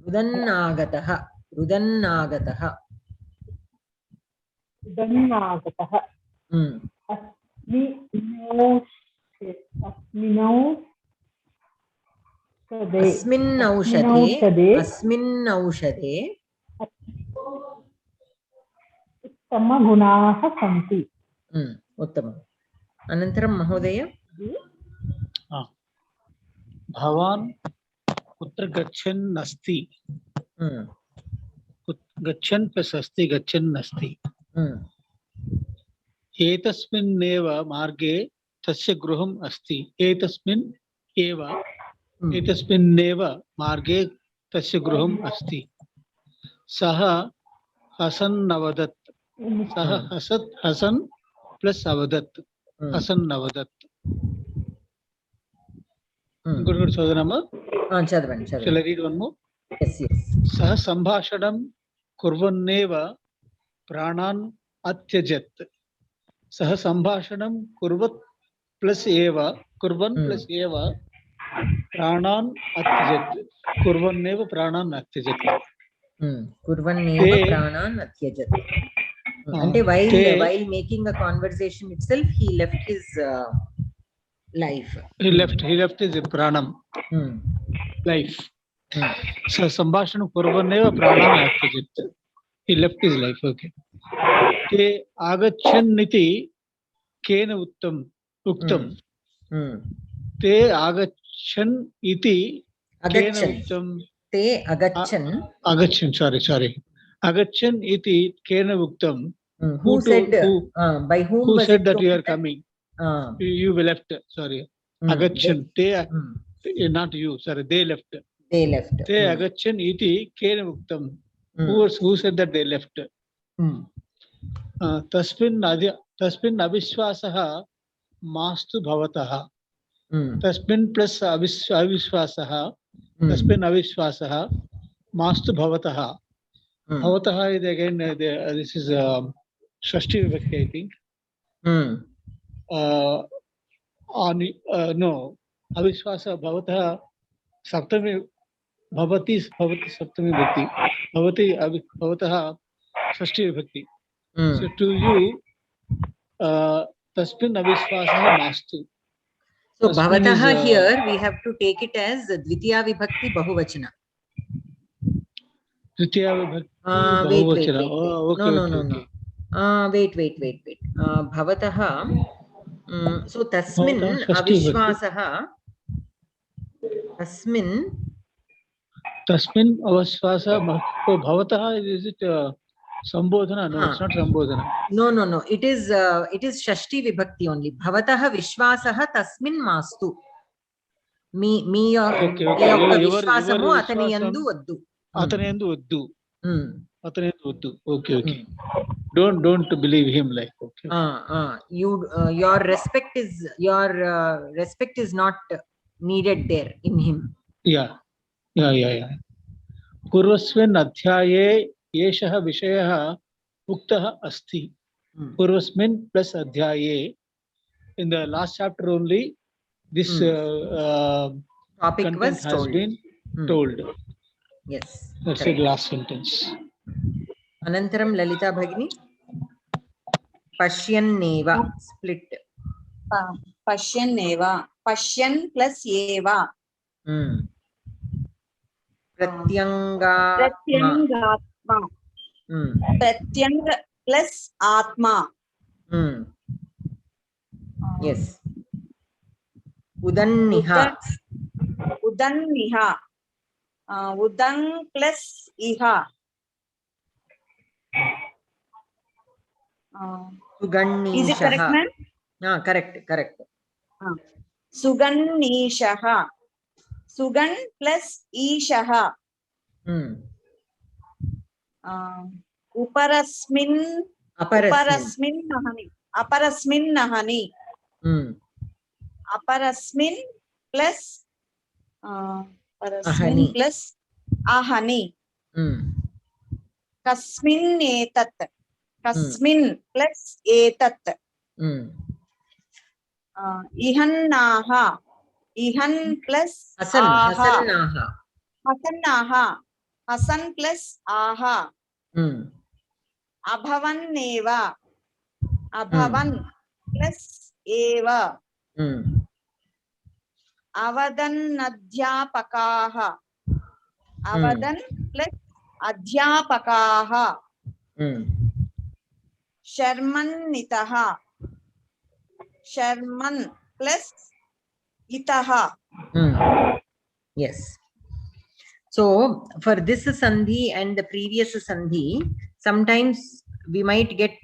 Rudanagataha. Rudanagataha. Rudanagataha. Asmin aushadhe uttama gunaha santi. Uttamam. Anantaram Mahodaya. Bhavan kutra gachan nasti. Gachan plus asti gachan nasti. Etasmin neva marge tasya gruham asti. Etasmin eva. Etasmin neva marge tasya gruham asti. Saha hasan navadat. Saha hasan plus avadat. Hasan navadat. Good, Sodhanama. Shall I read one more? Yes. Saha sambhashanam kurvanneva pranan atyajat. Saha sambhashanam kurvat plus eva, kurvan plus eva, pranan atyajat. Kurvan eva pranan atyajat. Kurvanneva pranan atyajat. Ante while making a conversation itself, he left his life. He left his pranam, life. So sambhashana kurvaneva pranam atyajat. He left his life. Okay. Te agachan niti kena uktam. Te agachan iti kena uktam. Te agachan. Agachan, sorry. Agachan iti kena uktam. Who said? By whom? Who was said it that you are told? coming? You left. Sorry. Agachan. Te, not you. Sorry. They left. They left. Te agachan iti kena uktam. Who said that they left? Tasmin avishwasaha mastu bhavataha. Tasmin plus avishwasaha. Tasmin avishwasaha mastu bhavataha. Bhavataha is again, this is Shashti Vibhakti, I think. No, avishwasa bhavataha saptami bhavati saptami vibhakti. Bhavataha Shashti Vibhakti. So to you, tasmin avishwasaha mastu. So bhavataha here we have to take it as Dvitiya Vibhakti Bahuvachana. Tritiya Vibhakti Wait. Oh, okay, No. Wait. Bhavataha. So tasmin avishwasaha. Tasmin avishwasaha. Oh, bhavataha, is it Sambodhana? No, it's not Sambodhana. No. It is Shashti Vibhakti only. Bhavataha Vishwasaha tasmin mastu. Me yokka Vishwasamu ataniyandu vaddu. Ataniyandu vaddu. Okay. Don't believe him like. Okay. Your respect is not needed there in him. Yeah. Purvasmin adhyaye yeshah vishayah uktah asti. Purvasmin plus adhyaye. In the last chapter only, this topic was has been told. Yes. That's the last sentence. Anantaram Lalita Bhagini. Pashyanneva. Split. Pashyanneva. Pashyan plus eva. Pratyangatma. Pratyang plus atma. Yes. Udanniha. Udang plus iha. Is it correct, ma'am? Correct. Sugannishaha. Sugan plus ishaha. Aparasmin nahani. Aparasmin plus ahani. Kasmin etat. Kasmin plus etat. Ihannaha. Ihan plus aha. Hasan plus aha. Abhavanneva. Abhavan plus eva. Avadannadhyapakaha. Avadan plus adhyapakaha. Sharmannitaha. Sharman plus itaha. Yes. So for this sandhi and the previous sandhi, sometimes we might get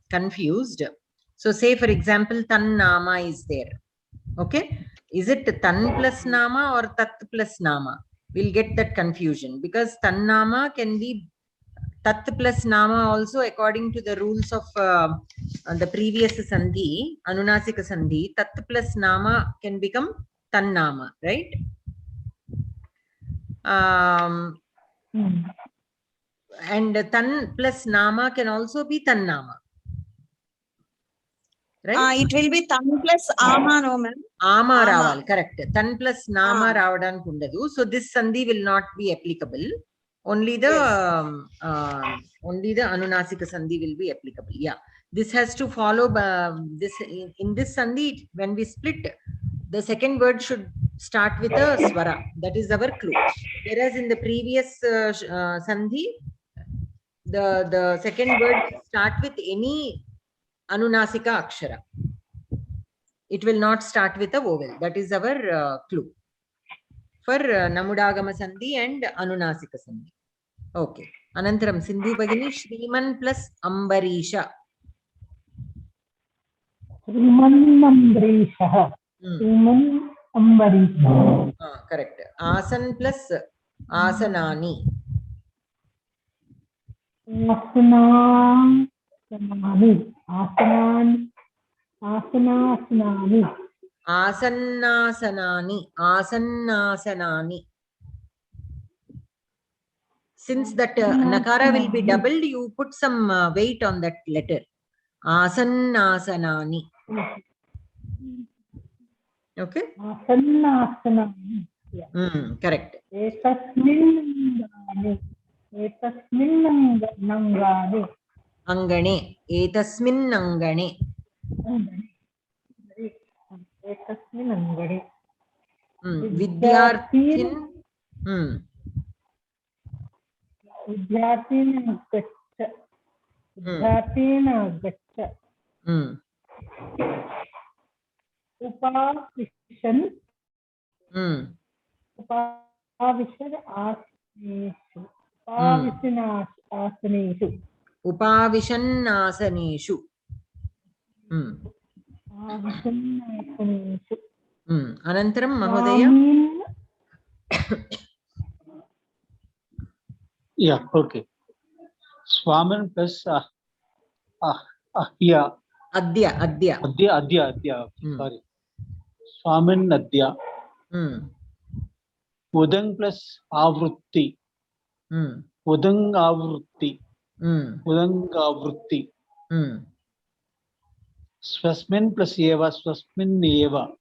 confused. So say for example, tan nama is there. Okay. Is it tan plus nama or tat plus nama? We'll get that confusion because tan nama can be tat plus nama also according to the rules of the previous sandhi, anunasika sandhi. Tat plus nama can become tan nama, right? And tan plus nama can also be tan nama, right? It will be tan plus ama, no ma'am. Ama Ama. ravali, correct. Tan plus nama ravadaniki undadu. So this sandhi will not be applicable. Only the anunasika sandhi will be applicable. Yeah, this has to follow this in this sandhi. When we split, the second word should start with a swara. That is our clue. Whereas in the previous sandhi, the second word start with any anunasika akshara. It will not start with a vowel. That is our clue for namudagama sandhi and anunasika sandhi. Okay. Anantaram Sindhu Bagini Shriman plus Ambarisha. Shriman Ambarisha. Shriman Ambarisha. Correct. Asan plus Asanani. Asanasani. Asanasani. Asannasanani. Asannasanani. Since that nakara will be doubled, you put some weight on that letter. Asannasanani. Okay? Asannasanani. Yeah. Correct. Etasmin nangane. Angane. Etasmin angane. Etasmin angane. Vidyarthin. Vidyarthina gaccha. Vidyarthina gaccha. Upavishan. Upavishan asaneshu. Asaneshu. Upavishan asaneshu. Asaneshu. Anantaram Mahodaya. Yeah, okay. Swaman plus Ahya. Adya. Sorry. Swaman Adya. Udang plus Avrutti. Udang Avrutti. Swasmin plus Eva. Swasmin Eva.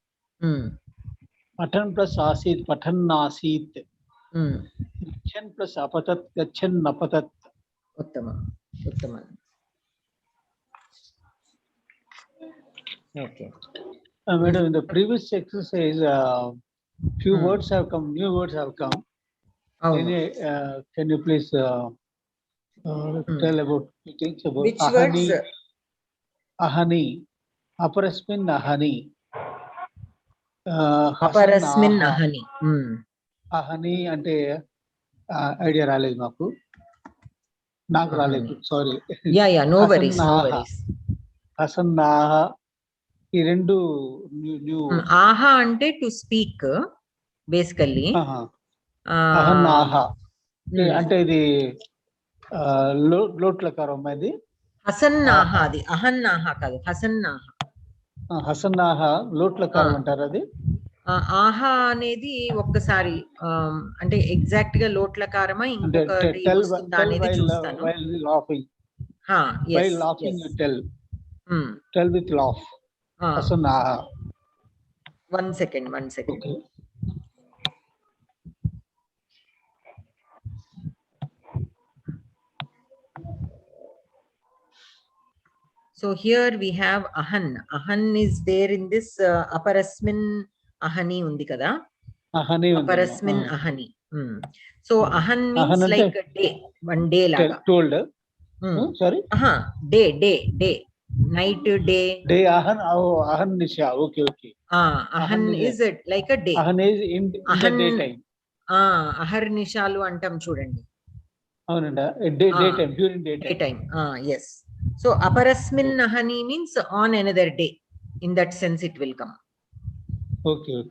Patan plus Asit. Patan Asit. Gachan plus Apatat. Gachan Apatat. Uttama. Okay. Madam, in the previous exercise, few words have come, new words have come. Can you please tell about things about which ahani, words? Ahani, aparasmin ahani. Aparasmin ahani. Ahani ante idea రాలేదు నాకు రాలేదు, sorry. Yeah, no worries. హసన్నాహ ఈ రెండు new. ఆహా అంటే to speak basically. అహన్నాహ అంటే ఇది లోట్లకారం అది. హసన్నాహ అది అహన్నాహ కాదు, హసన్నాహ. హసన్నాహ లోట్లకారం అంటారు అది. ఆహా అనేది ఒక్కసారి అంటే ఎగ్జాక్ట్ గా లోట్లకారమా ఇంకొకటి వస్తుందా అనేది చూస్తాను. While laughing you tell with laugh. Hasanaha. One second. Okay. So here we have ahan. Ahan is there in this aparasmin ahani undi kada. Ahani undi. Aparasmin ahani. So ahan means ahan like a day, one day laga. Told. Sorry. Day. Night, day. Day ahan. Ahan nisha. Okay. Ahan is it like a day. Ahan is in the daytime. Ahar nishalu antam chudandi. Avananda. Daytime, during daytime. Yes. So aparasmin ahani means on another day. In that sense it will come. Okay.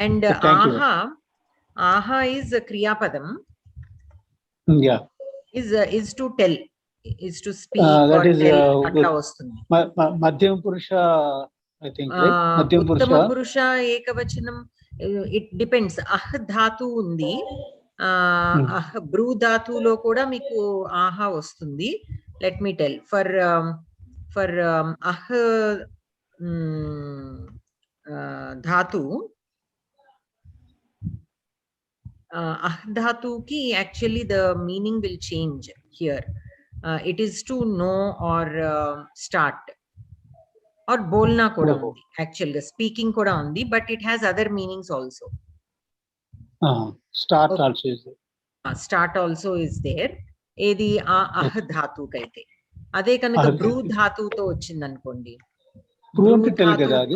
And aha is a kriyapadam. Yeah. Is to tell, is to speak that or is, tell atla vastundi. Madhyam purusha, I think, right? Madhyam purusha. Uttama purusha ekavachanam. It depends. Dhatu undi. Bru dhatu lo kuda meeku aha vastundi. Let me tell. For for dhatu, dhatu ki actually the meaning will change here. It is to know or start or bolna kuda undi. Actually, the speaking kuda undi, but it has other meanings also. Start also is there. Start also is there. Edi ah dhatu kaite. Ade kanuka bru dhatu to వచ్చింది అనుకోండి. Bru ki tel kada adi.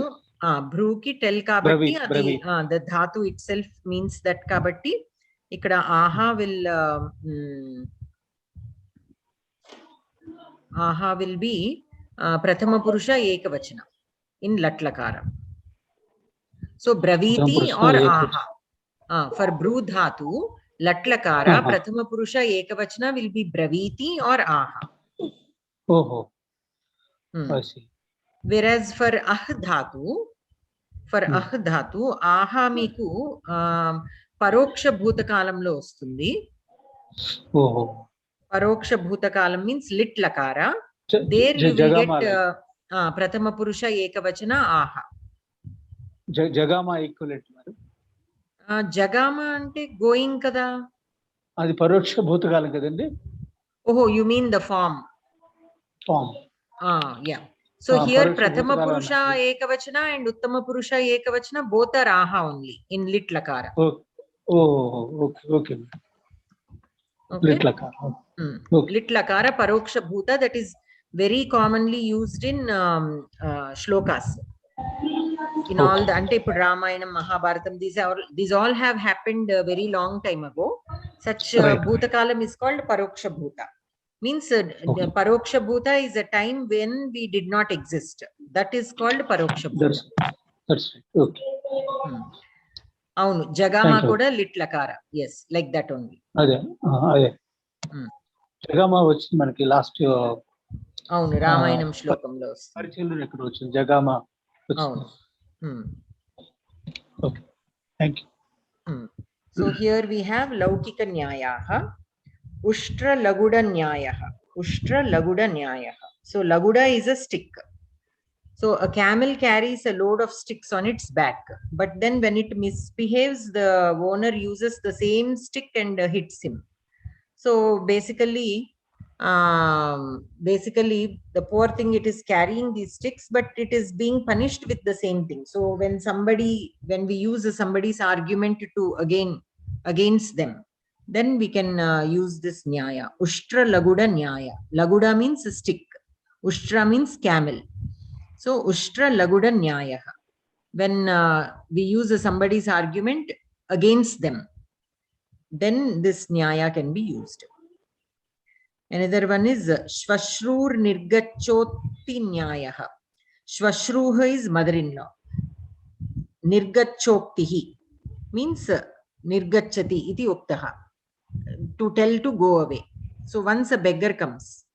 Bru ki tel kabatti adi the dhatu itself means that kabatti ikkada aha will be prathama purusha ekavachana in latlakara. So braviti or aha. For bru dhatu latlakara prathama purusha ekavachana will be braviti or aha. I see. Whereas for dhatu, aha meeku paroksha bhutakalamlo vastundi. Paroksha bhutakalam means lit lakara. There you will get prathama purusha ekavachana aha. Jagama equivalent. Jagama ante going kada. Adi paroksha bhutakalam kadandi. Oh, you mean the form? Form. Yeah. So here prathama purusha ekavachana and uttama purusha ekavachana both are aha only in lit lakara. Okay. Lit lakara. Lit lakara paroksha bhuta, that is very commonly used in shlokas. In all the ante Ramayana, Mahabharatam, these all have happened a very long time ago. Such bhutakalam is called paroksha bhuta. Means paroksha bhuta is a time when we did not exist. That is called paroksha bhuta. That's right. Okay. Avunu jagama kuda lit lakara. Yes, like that only. Ade. Jagama vachindi manaki last avunu Ramayanam shlokamlo vastund. Parichayalo ekkada vachindi jagama. Avunu. Okay. Thank you. So here we have laukika nyayaha. Ushtra laguda nyayaha. Ushtra laguda nyayaha. So laguda is a stick. So a camel carries a load of sticks on its back, but then when it misbehaves, the owner uses the same stick and hits him. So basically the poor thing, it is carrying these sticks, but it is being punished with the same thing. So when we use somebody's argument to against them, then we can use this nyaya. Ushtra laguda nyaya. Laguda means stick. Ushtra means camel. So ushtra laguda nyaya. When we use somebody's argument against them, then this nyaya can be used. Another one is shvashrur nirgachoti nyayaha. Shvashruha is mother-in-law. Nirgachoktihi means nirgachati iti uktaha. To tell to go away. So once a beggar comes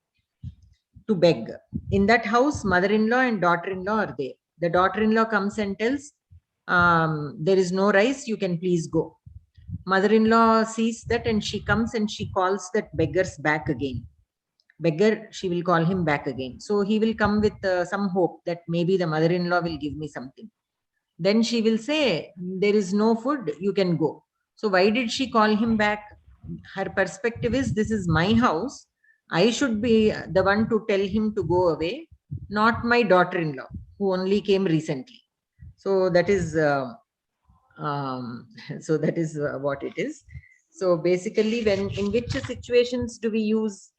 to beg, in that house mother-in-law and daughter-in-law are there. The daughter-in-law comes and tells, there is no rice, you can please go. Mother-in-law sees that and she comes and she calls that beggars back again. Beggar, she will call him back again. So he will come with some hope that maybe the mother-in-law will give me something. Then she will say, there is no food, you can go. So why did she call him back? Her perspective is, this is my house. I should be the one to tell him to go away, not my daughter-in-law who only came recently. So that is what it is. So basically, in which situations do we use?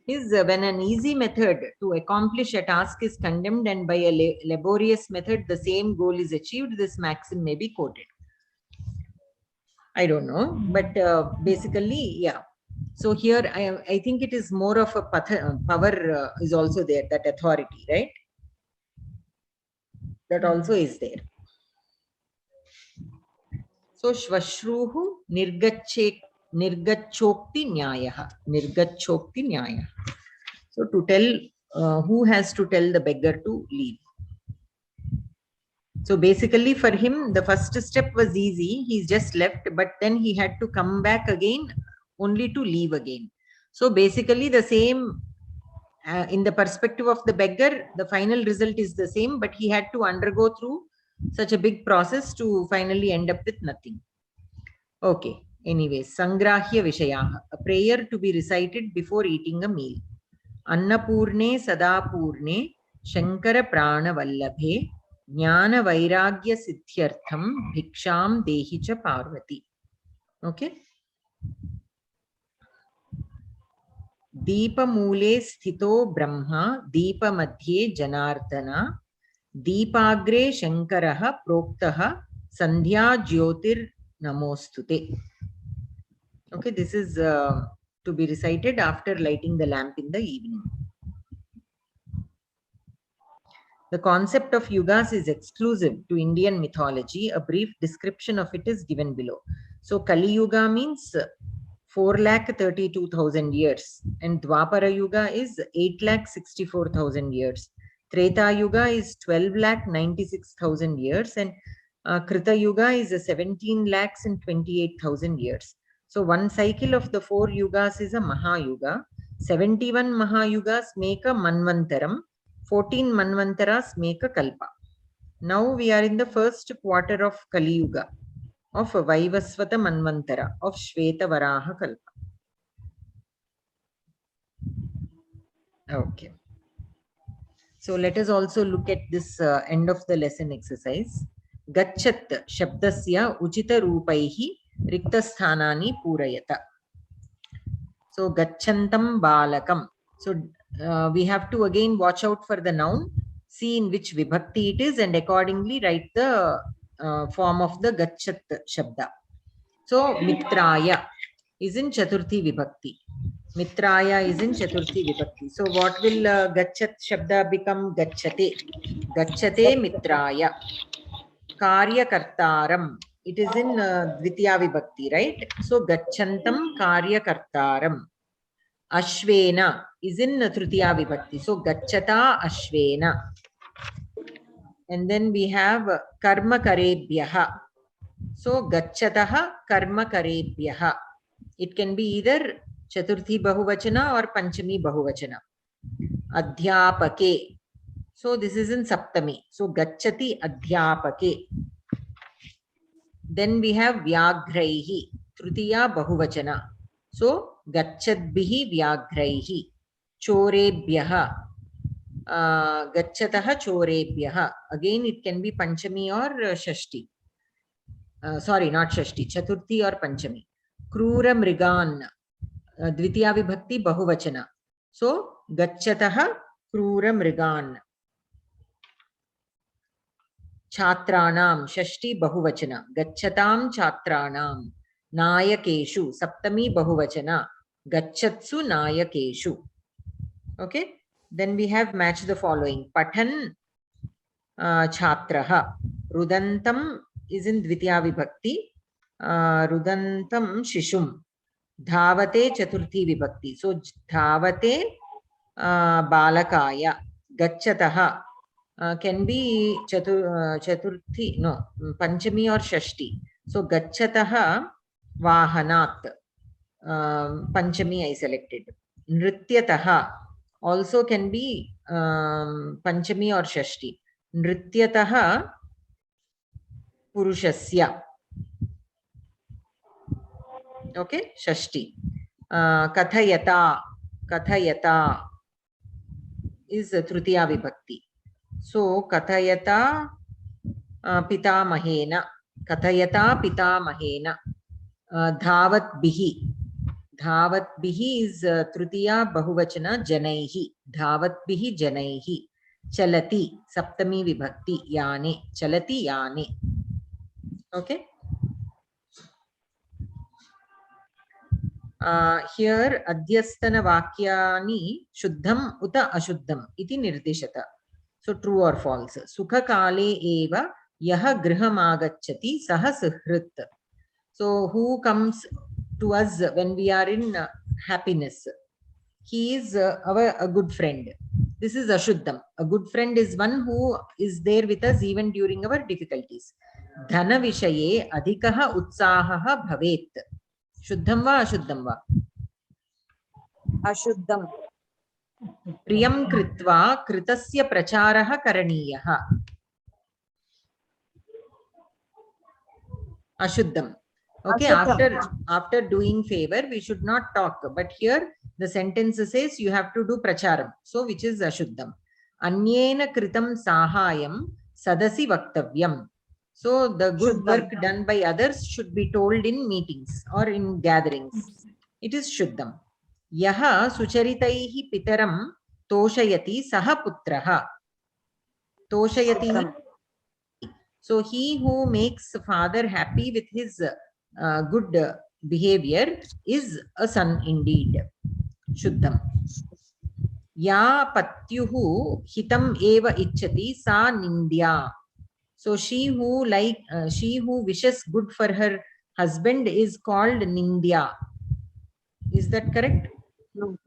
Is when an easy method to accomplish a task is condemned and by a laborious method the same goal is achieved, this maxim may be quoted. I don't know, but basically, yeah. So here, I think it is more of a power is also there, that authority, right? That also is there. So shvashruhu nirgachokti nyayaha. Nirgachokti nyayaha. So to tell, who has to tell the beggar to leave? So basically for him, the first step was easy. He's just left, but then he had to come back again only to leave again. So basically the same, in the perspective of the beggar, the final result is the same, but he had to undergo through such a big process to finally end up with nothing. Okay. Anyways, Sangrahya Vishayaha, a prayer to be recited before eating a meal. Annapurne Sadapurne Shankara Prana Vallabhe Jnana Vairagya Siddhyartham Bhiksham Dehicha Parvati. Okay. Deepamule Sthito Brahma Deepamadhye Janardana Deepagre Shankaraha Proktaha Sandhya Jyotir Namostute. Okay, this is to be recited after lighting the lamp in the evening. The concept of yugas is exclusive to Indian mythology. A brief description of it is given below. So Kali Yuga means 4,32,000 years, and Dwapara Yuga is 8,64,000 years. Treta Yuga is 12,96,000 years, and Krita Yuga is 17,28,000 years. So one cycle of the 4 yugas is a Mahayuga. 71 Mahayugas make a Manvantaram. 14 Manvantaras make a Kalpa. Now we are in the first quarter of Kali Yuga, of Vaivasvata Manvantara, of Shveta Varaha Kalpa. Okay. So let us also look at this end of the lesson exercise. Gachat Shabdasya Uchita Rupaihi Riktasthanani Purayata. So Gachantam Balakam. So we have to again watch out for the noun, see in which vibhakti it is, and accordingly write the form of the Gachat Shabda. So Mitraya is in Chaturthi vibhakti. Mitraya is in Chaturthi vibhakti. So what will Gachat Shabda become? Gacchate. Gacchate Mitraya. Karya Kartaram. It is in Dvitiya vibhakti, right? So Gachantam Karya Kartaram. Ashvena is in Tritiya vibhakti. So Gacchata Ashvena. And then we have Karma Karebhyaha. So Gacchataha Karma Karebhyaha. It can be either Chaturthi Bahuvachana or Panchami Bahuvachana. Adhyapake. So this is in Saptami. So Gacchati Adhyapake. Then we have Vyagraihi. Tritiya Bahuvachana. So Gacchadbihi Vyagraihi. Chorebhyaha. Gacchataha Chorebhyaha. Again it can be Panchami or Shashti. Sorry, not Shashti. Chaturthi or Panchami. Krura Mrigan. Dvitiya vibhakti Bahuvachana. So Gacchataha Krura Mrigan. Chatranam Shashti Bahuvachana. Gacchatam Chatranam. Nayakeshu Saptami Bahuvachana. Gachatsu Nayakeshu. Okay. Then we have matched the following. Pathan Chatraha. Rudantam is in Dvitiya vibhakti. Rudantam Shishum. Dhavate Chaturthi vibhakti. So Dhavate Balakaya. Gacchataha can be Chaturthi, no, Panchami or Shashti. So Gacchataha Vahanat. Panchami I selected. Nrityataha also can be Panchami or Shashti. Nrityataha Purushasya. Okay, Shashti. Kathayata. Kathayata is Tritiya vibhakti. So Kathayata Pitamahena. Kathayata Pitamahena. Dhavat Bihi. Dhavat Bihi is Tritiya Bahuvachana Janaihi. Dhavat Bihi Janaihi. Chalati Saptami vibhakti Yane. Chalati Yane. Okay. Here Adhyastana Vakyani Shuddham Uta Ashuddham iti nirdeshata. So true or false. Sukha Kale Eva Yaha Griham Agachati Saha Suhrit. So who comes to us when we are in happiness? He is a good friend. This is Ashuddham. A good friend is one who is there with us even during our difficulties. Dhana Vishaye Adhikaha Utsahaha Bhavet. Shuddham va Ashuddham va? Ashuddham. प्रियं कृत्वा कृतस्य प्रचारः करणीयः. Ashuddham. Okay, after doing favor we should not talk, but here the sentence says you have to do pracharam, so which is ashuddham. Anyena kritam sahayam sadasi vaktavyam. So the good work done by others should be told in meetings or in gatherings. It is shuddham. Yaha sucharitaihi pitaram toshayati saha putraha. Toshayati. So he who makes father happy with his good behavior is a son indeed. Shuddham. Ya patyuhu hitam eva ichchati sa nindya. So she who wishes good for her husband is called nindya. Is that correct? No,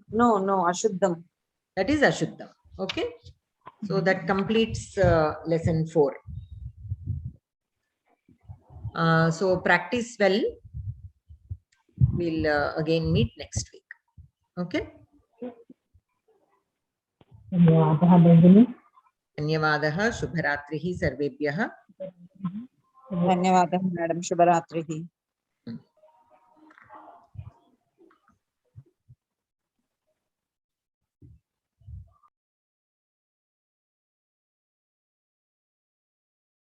ashuddham. That is ashuddham. Okay. So that completes lesson 4. So practice well. We'll again meet next week. Okay. धन्यवादः भगिनी. धन्यवादः. शुभरात्रिः सर्वेभ्यः. धन्यवादः madam. शुभरात्रिः.